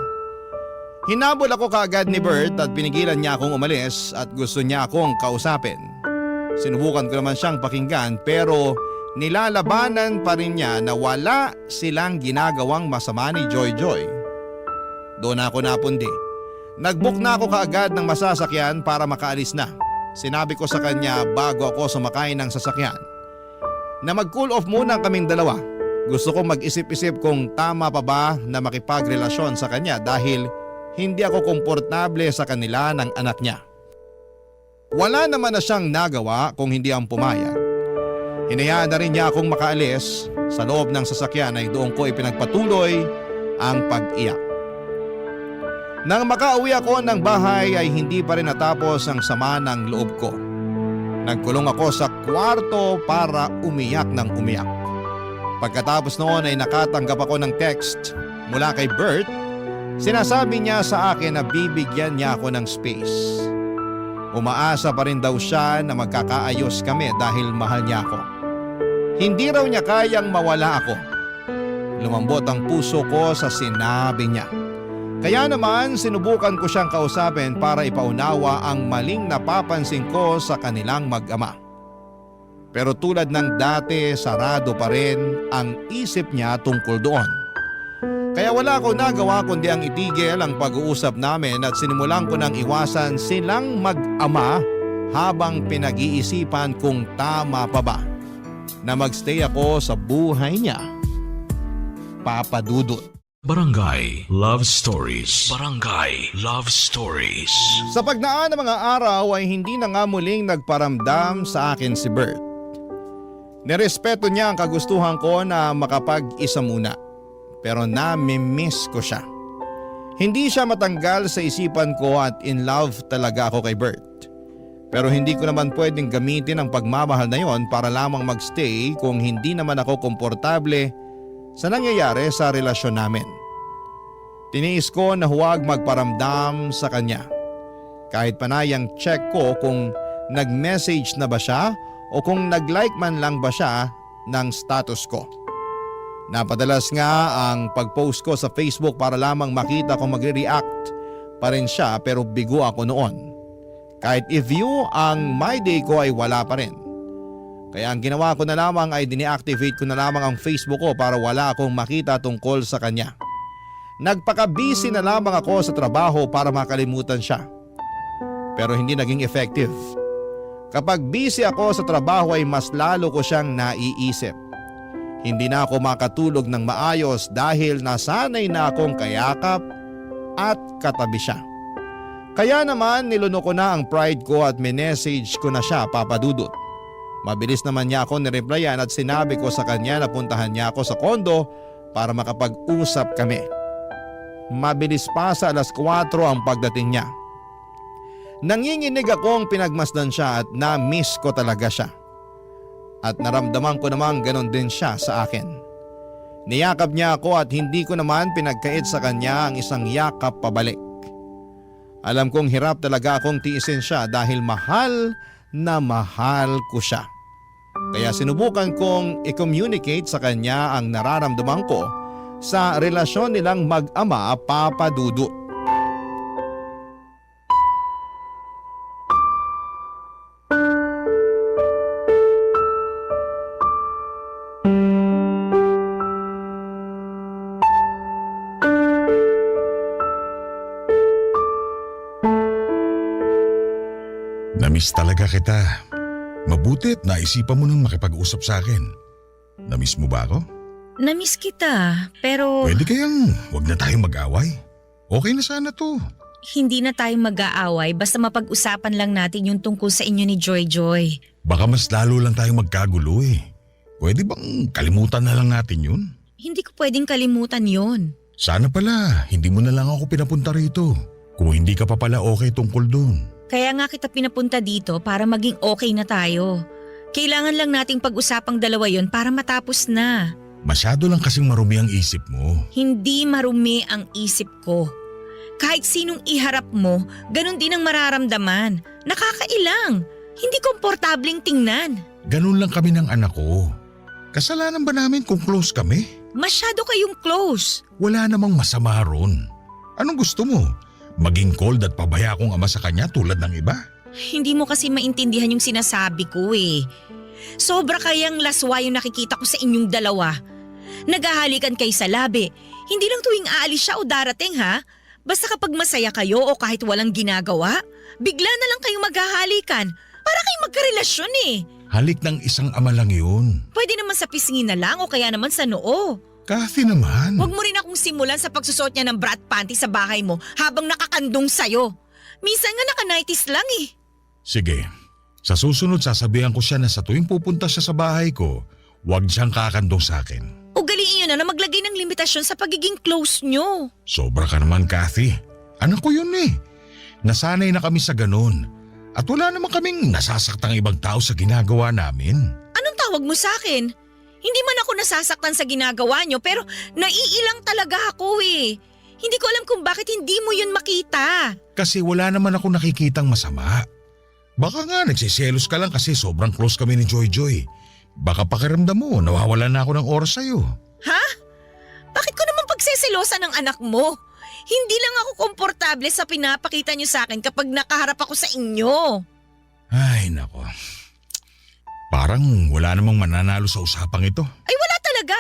Hinabol ako kaagad ni Bert at pinigilan niya akong umalis at gusto niya akong kausapin. Sinubukan ko naman siyang pakinggan pero nilalabanan pa rin niya na wala silang ginagawang masama ni Joy Joy. Doon ako napundi. Nagbook na ako kaagad ng masasakyan para makaalis na. Sinabi ko sa kanya bago ako sumakay ng sasakyan na mag-cool off muna kaming dalawa. Gusto kong mag-isip-isip kung tama pa ba na makipagrelasyon sa kanya dahil hindi ako komportable sa kanila ng anak niya. Wala naman na siyang nagawa kung hindi ang pumayag. Hinayaan na rin niya akong makaalis. Sa loob ng sasakyan ay doon ko ipinagpatuloy ang pag-iyak. Nang makauwi ako ng bahay ay hindi pa rin natapos ang sama ng loob ko. Nagkulong ako sa kwarto para umiyak ng umiyak. Pagkatapos noon ay nakatanggap ako ng text mula kay Bert. Sinasabi niya sa akin na bibigyan niya ako ng space. Umaasa pa rin daw siya na magkakaayos kami dahil mahal niya ako. Hindi raw niya kayang mawala ako. Lumambot ang puso ko sa sinabi niya. Kaya naman sinubukan ko siyang kausapin para ipaunawa ang maling napapansin ko sa kanilang mag-ama. Pero tulad ng dati, sarado pa rin ang isip niya tungkol doon. Kaya wala ko nagawa kundi ang itigil ang pag-uusap namin at sinimulan ko nang iwasan silang mag-ama habang pinag-iisipan kung tama pa ba na magstay ako sa buhay niya. Papa Dudut. Barangay Love Stories. Barangay Love Stories. Sa pagdaan ng mga araw ay hindi na nga muling nagparamdam sa akin si Bert. Nirespeto niya ang kagustuhan ko na makapag-isa muna. Pero nami-miss ko siya. Hindi siya matanggal sa isipan ko at in love talaga ako kay Bert. Pero hindi ko naman pwedeng gamitin ang pagmamahal na yon para lamang magstay kung hindi naman ako komportable sa nangyayari sa relasyon namin. Tiniis ko na huwag magparamdam sa kanya. Kahit panayang check ko kung nag-message na ba siya o kung nag-like man lang ba siya ng status ko. Napadalas nga ang pag-post ko sa Facebook para lamang makita kung magre-react pa rin siya pero bigo ako noon. Kahit i-view ang my day ko ay wala pa rin. Kaya ang ginawa ko na lamang ay dine-activate ko na lamang ang Facebook ko para wala akong makita tungkol sa kanya. Nagpaka-busy na lamang ako sa trabaho para makalimutan siya. Pero hindi naging effective. Kapag busy ako sa trabaho ay mas lalo ko siyang naiisip. Hindi na ako makatulog ng maayos dahil nasanay na akong kayakap at katabi siya. Kaya naman niluno ko na ang pride ko at minessage ko na siya, Papa Dudut. Mabilis naman niya ako nireplyan at sinabi ko sa kanya na puntahan niya ako sa kondo para makapag-usap kami. Mabilis pa sa 4:00 ang pagdating niya. Nanginginig akong pinagmasdan siya at na-miss ko talaga siya. At naramdaman ko namang ganon din siya sa akin. Niyakap niya ako at hindi ko naman pinagkait sa kanya ang isang yakap pabalik. Alam kong hirap talaga akong tiisin siya dahil mahal na mahal ko siya. Kaya sinubukan kong i-communicate sa kanya ang nararamdaman ko sa relasyon nilang mag-ama, Papa Dudut. Namiss talaga kita. Mabutit naisipan mo nang makipag-usap sa akin. Namiss mo ba ako? Namiss kita, pero Pwede kayang wag na tayong mag-away. Okay na sana to. hindi na tayo mag-aaway basta mapag-usapan lang natin yung tungkol sa inyo ni Joy Joy. Baka mas lalo lang tayong magkagulo eh. Pwede bang kalimutan na lang natin yun? Hindi ko pwedeng kalimutan yon. Sana pala, hindi mo na lang ako pinapunta rito. Kung hindi ka pa pala okay tungkol dun. Kaya nga kita pinapunta dito para maging okay na tayo. Kailangan lang nating pag-usapang dalawa yon para matapos na. Masyado lang kasing marumi ang isip mo. Hindi marumi ang isip ko. Kahit sinong iharap mo, ganun din ang mararamdaman. Nakakailang. Hindi komportabling tingnan. Ganun lang kami ng anak ko. Kasalanan ba namin kung close kami? Masyado kayong close. Wala namang masama ron. Anong gusto mo? Maging cold at pabaya akong ama sa kanya tulad ng iba? Hindi mo kasi maintindihan yung sinasabi ko eh. Sobra kayang laswa yung nakikita ko sa inyong dalawa. Naghahalikan kayo sa labi. Hindi lang tuwing aalis siya o darating ha. Basta kapag masaya kayo o kahit walang ginagawa, bigla na lang kayong maghahalikan. Para kayong magkarelasyon eh. Halik ng isang ama lang yun. Pwede naman sa pisngi na lang o kaya naman sa noo. Kathy naman. Huwag mo rin akong simulan sa pagsusot niya ng brat panty sa bahay mo habang nakakandong sa'yo. Minsan nga naka-nighties lang eh. Sige, sa susunod sasabihan ko siya na sa tuwing pupunta siya sa bahay ko, huwag siyang kakandong sa akin. Ugaliin niyo na maglagay ng limitasyon sa pagiging close niyo. Sobra ka naman, Kathy. Anak ko yun eh. Nasanay na kami sa ganun. At wala naman kaming nasasaktang ibang tao sa ginagawa namin. Anong tawag mo sa akin? Hindi man ako nasasaktan sa ginagawa niyo pero naiilang talaga ako eh. Hindi ko alam kung bakit hindi mo yun makita. Kasi wala naman ako nakikitang masama. Baka nga nagsiselos ka lang kasi sobrang close kami ni Joy Joy. Baka pakiramdam mo, nawawala na ako ng oras sa'yo. Ha? Bakit ko naman pagseselosan ng anak mo? Hindi lang ako komportable sa pinapakita niyo sa akin kapag nakaharap ako sa inyo. Ay nako. Parang wala namang mananalo sa usapang ito. Ay wala talaga.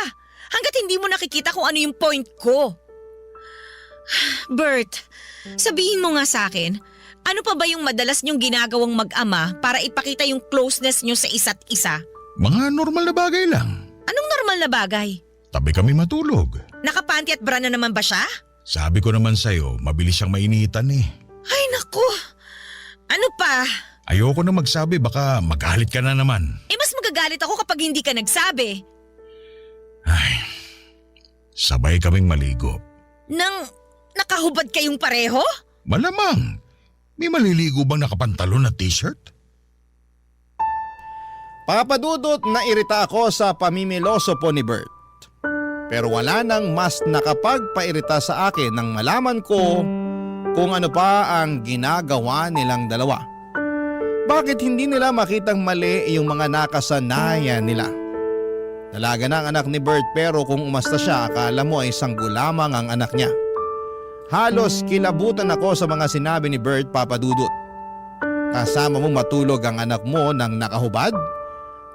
Hanggat hindi mo nakikita kung ano yung point ko. Bert, sabihin mo nga sa akin, ano pa ba yung madalas niyong ginagawang mag-ama para ipakita yung closeness niyo sa isa't isa? Mga normal na bagay lang. Anong normal na bagay? Tabi kami matulog. Nakapanty at bra na naman ba siya? Sabi ko naman sa'yo, mabilis siyang mainitan eh. Ay naku! Ano pa? Ayoko na magsabi, baka magalit ka na naman. Eh mas magagalit ako kapag hindi ka nagsabi. Ay, sabay kaming maligo. Nang nakahubad kayong pareho? Malamang. May maliligo bang nakapantalon at t-shirt? Papadudot na irita ako sa pamimiloso po ni Bert. Pero wala nang mas nakapagpairita sa akin nang malaman ko kung ano pa ang ginagawa nilang dalawa. Bakit hindi nila makitang mali yung mga nakasanayan nila? Dalaga na ang anak ni Bert pero kung umasta siya akala mo ay sanggol lamang ang anak niya. Halos kilabutan ako sa mga sinabi ni Bert, Papadudot. Kasama mong matulog ang anak mo ng nakahubad?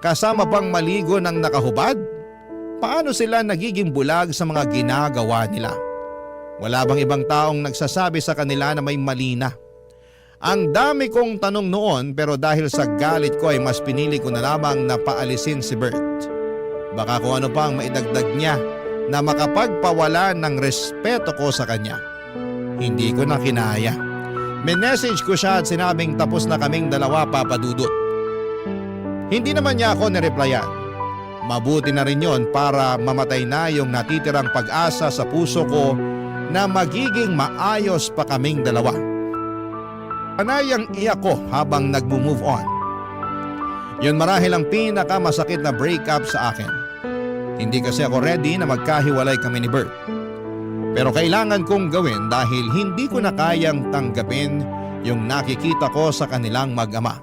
Kasama pang maligo ng nakahubad? Paano sila nagiging bulag sa mga ginagawa nila? Wala bang ibang taong nagsasabi sa kanila na may mali na? Ang dami kong tanong noon pero dahil sa galit ko ay mas pinili ko na lamang na paalisin si Bert. Baka kung ano pa ang maidagdag niya na makapagpawala ng respeto ko sa kanya. Hindi ko na kinaya. Minessage ko siya at sinabing tapos na kaming dalawa, Papadudot. Hindi naman niya ako nireplyan. Mabuti na rin yon para mamatay na yung natitirang pag-asa sa puso ko na magiging maayos pa kaming dalawa. Panayang iyak ko habang nagmo-move on. Yun marahil ang pinakamasakit na breakup sa akin. Hindi kasi ako ready na magkahiwalay kami ni Bert. Pero kailangan kong gawin dahil hindi ko na kayang tanggapin yung nakikita ko sa kanilang mag-ama.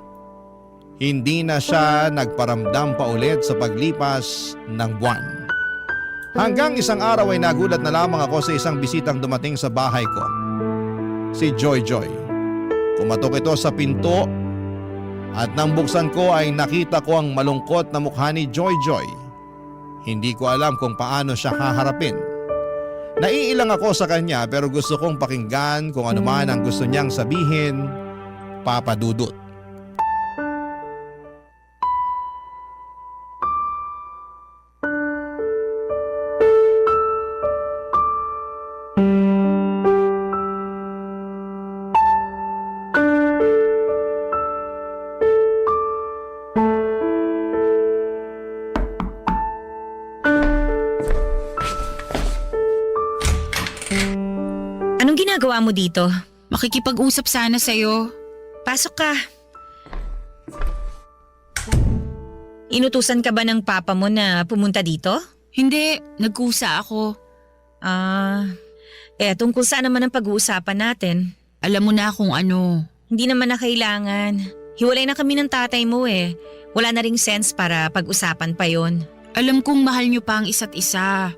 Hindi na siya nagparamdam pa ulit sa paglipas ng buwan. Hanggang isang araw ay nagulat na lamang ako sa isang bisitang dumating sa bahay ko. Si Joy Joy. Kumatok ito sa pinto at nang buksan ko ay nakita ko ang malungkot na mukha ni Joy Joy. Hindi ko alam kung paano siya haharapin. Naiilang ako sa kanya pero gusto kong pakinggan kung ano man ang gusto niyang sabihin, Papa Dudut. Anong ginagawa mo dito? Makikipag-usap sana sa'yo. Pasok ka. Inutusan ka ba ng papa mo na pumunta dito? Hindi, nagkusa ako. Tungkol saan naman ang pag-uusapan natin? Alam mo na kung ano. Hindi naman na kailangan. Hiwalay na kami ng tatay mo eh. Wala na ring sense para pag-usapan pa yon. Alam kong mahal niyo pa ang isa't isa.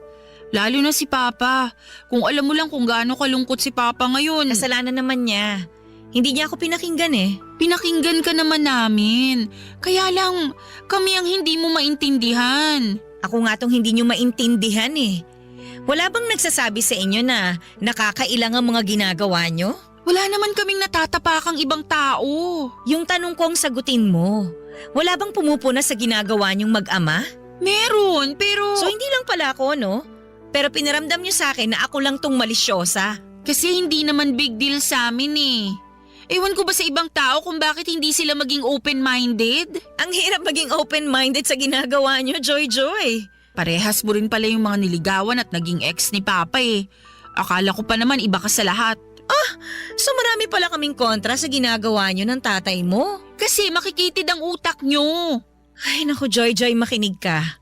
Lalo na si Papa. Kung alam mo lang kung gaano kalungkot si Papa ngayon. Kasalanan naman niya. Hindi niya ako pinakinggan eh. Pinakinggan ka naman namin. Kaya lang, kami ang hindi mo maintindihan. Ako nga tong hindi niyo maintindihan eh. Wala bang nagsasabi sa inyo na nakakailang ang mga ginagawa niyo? Wala naman kaming natatapakang ibang tao. Yung tanong kong sagutin mo, wala bang pumupuna sa ginagawa niyong mag-ama? Meron, pero… So hindi lang pala ako, no? Pero pinaramdam niyo sa akin na ako lang tong malisyosa. Kasi hindi naman big deal sa amin eh. Ewan ko ba sa ibang tao kung bakit hindi sila maging open-minded? Ang hirap maging open-minded sa ginagawa niyo, Joy Joy. Parehas mo rin pala yung mga niligawan at naging ex ni Papa eh. Akala ko pa naman iba ka sa lahat. So marami pala kaming kontra sa ginagawa niyo ng tatay mo. Kasi makikitid ang utak nyo. Ay naku Joy Joy, makinig ka.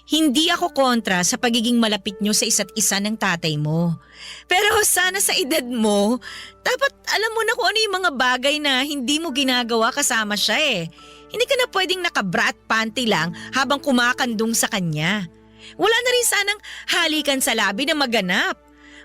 Hindi ako kontra sa pagiging malapit nyo sa isa't isa ng tatay mo. Pero sana sa edad mo, dapat alam mo na kung ano yung mga bagay na hindi mo ginagawa kasama siya eh. Hindi ka na pwedeng naka-bra at panty lang habang kumakandong sa kanya. Wala na rin sanang halikan sa labi na maganap.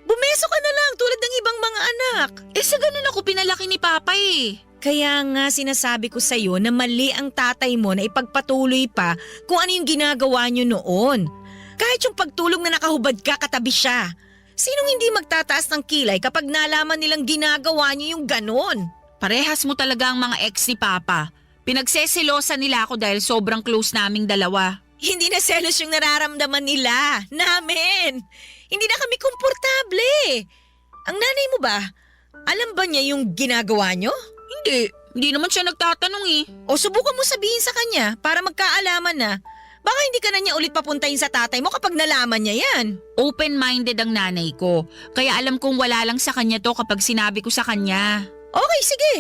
Bumeso ka na lang tulad ng ibang mga anak. Sa ganun ako pinalaki ni Papa eh. Kaya nga sinasabi ko sa'yo na mali ang tatay mo na ipagpatuloy pa kung ano yung ginagawa nyo noon. Kahit yung pagtulog na nakahubad ka katabi siya. Sinong hindi magtataas ng kilay kapag nalaman nilang ginagawa nyo yung ganon? Parehas mo talaga ang mga ex ni Papa. Pinagseselosa nila ako dahil sobrang close naming dalawa. Hindi na selos yung nararamdaman nila. Namin. Hindi na kami komportable. Ang nanay mo ba, alam ba niya yung ginagawa nyo? Hindi naman siya nagtatanong eh. O subukan mo sabihin sa kanya para magkaalaman na. Baka hindi ka na niya ulit papuntahin sa tatay mo kapag nalaman niya yan. Open-minded ang nanay ko. Kaya alam kong wala lang sa kanya to kapag sinabi ko sa kanya. Okay, sige.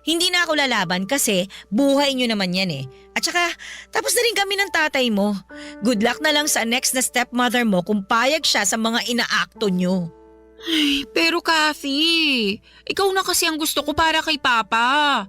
Hindi na ako lalaban kasi buhay niyo naman yan eh. At saka, tapos na rin kami ng tatay mo. Good luck na lang sa next na stepmother mo kung payag siya sa mga inaakto niyo. Ay, pero Kathy, ikaw na kasi ang gusto ko para kay Papa.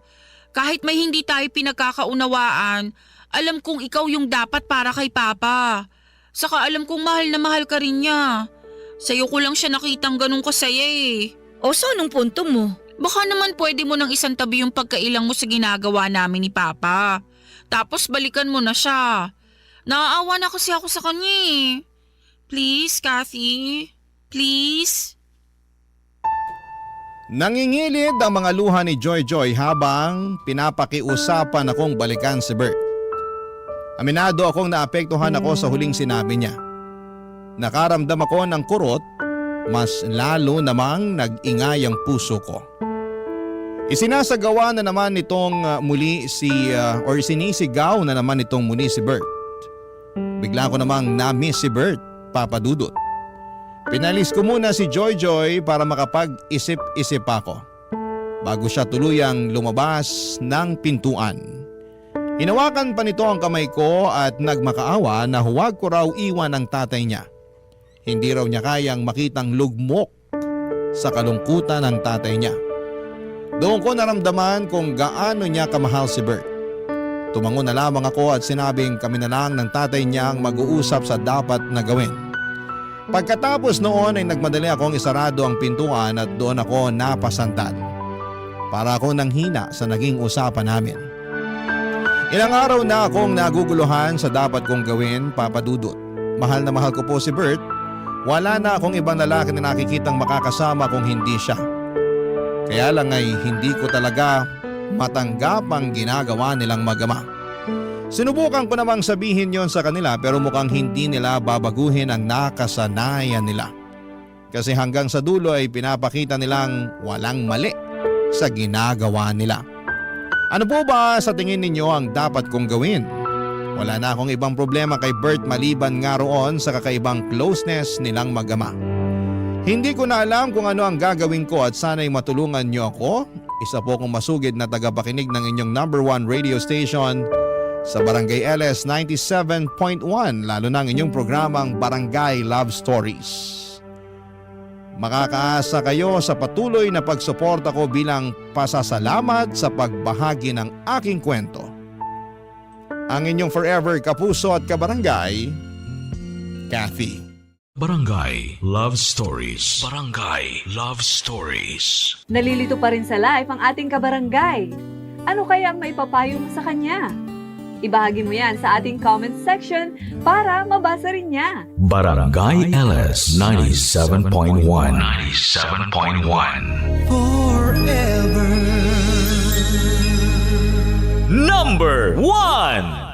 Kahit may hindi tayo pinagkakaunawaan, alam kong ikaw yung dapat para kay Papa. Saka alam kong mahal na mahal ka rin niya. Sa'yo ko lang siya nakitang ganun kasaya eh. O so, anong punto mo? Baka naman pwede mo nang isang tabi yung pagkailang mo sa ginagawa namin ni Papa. Tapos balikan mo na siya. Naaawa na kasi ako sa kanya eh. Please, Kathy. Please. Nangingilid ang mga luha ni Joy Joy habang pinapakiusapan akong balikan si Bert. Aminado akong naapektuhan ako sa huling sinabi niya. Nakaramdam ako ng kurot, mas lalo namang nag-ingay ang puso ko. Isinasagawa na naman nitong sinisigaw na naman nitong muli si Bert. Bigla ko namang na-miss si Bert, Papa Dudut. Pinalis ko muna si Joy Joy para makapag-isip-isip ako bago siya tuluyang lumabas ng pintuan. Hinawakan pa nito ang kamay ko at nagmakaawa na huwag ko raw iwan ang tatay niya. Hindi raw niya kayang makitang lugmok sa kalungkutan ng tatay niya. Doon ko naramdaman kung gaano niya kamahal si Bert. Tumango na lamang ako at sinabing kami na lang ng tatay niya ang mag-uusap sa dapat na gawin. Pagkatapos noon ay nagmadali akong isarado ang pintuan at doon ako napasantad. Para ako nang hina sa naging usapan namin. Ilang araw na akong naguguluhan sa dapat kong gawin, Papa Dudut. Mahal na mahal ko po si Bert. Wala na akong ibang lalaki na nakikitang makakasama kung hindi siya. Kaya lang ay hindi ko talaga matanggap ang ginagawa nilang mag-ama. Sinubukan ko namang sabihin yon sa kanila pero mukhang hindi nila babaguhin ang nakasanayan nila. Kasi hanggang sa dulo ay pinapakita nilang walang mali sa ginagawa nila. Ano po ba sa tingin ninyo ang dapat kong gawin? Wala na akong ibang problema kay Bert maliban nga roon sa kakaibang closeness nilang mag-ama. Hindi ko na alam kung ano ang gagawin ko at sana'y matulungan niyo ako. Isa po akong masugid na tagapakinig ng inyong #1 radio station sa Barangay LS 97.1, lalo na ang inyong programang Barangay Love Stories. Makakaasa kayo sa patuloy na pagsuporta ko bilang pasasalamat sa pagbahagi ng aking kwento. Ang inyong forever kapuso at kabarangay, Kathy. Barangay Love Stories. Barangay Love Stories. Nalilito pa rin sa life ang ating kabarangay. Ano kaya ang maipapayo mo sa kanya? Ibahagi mo yan sa ating comment section para mabasa rin niya. Barangay LS 97.1. 97.1. Forever. Number 1.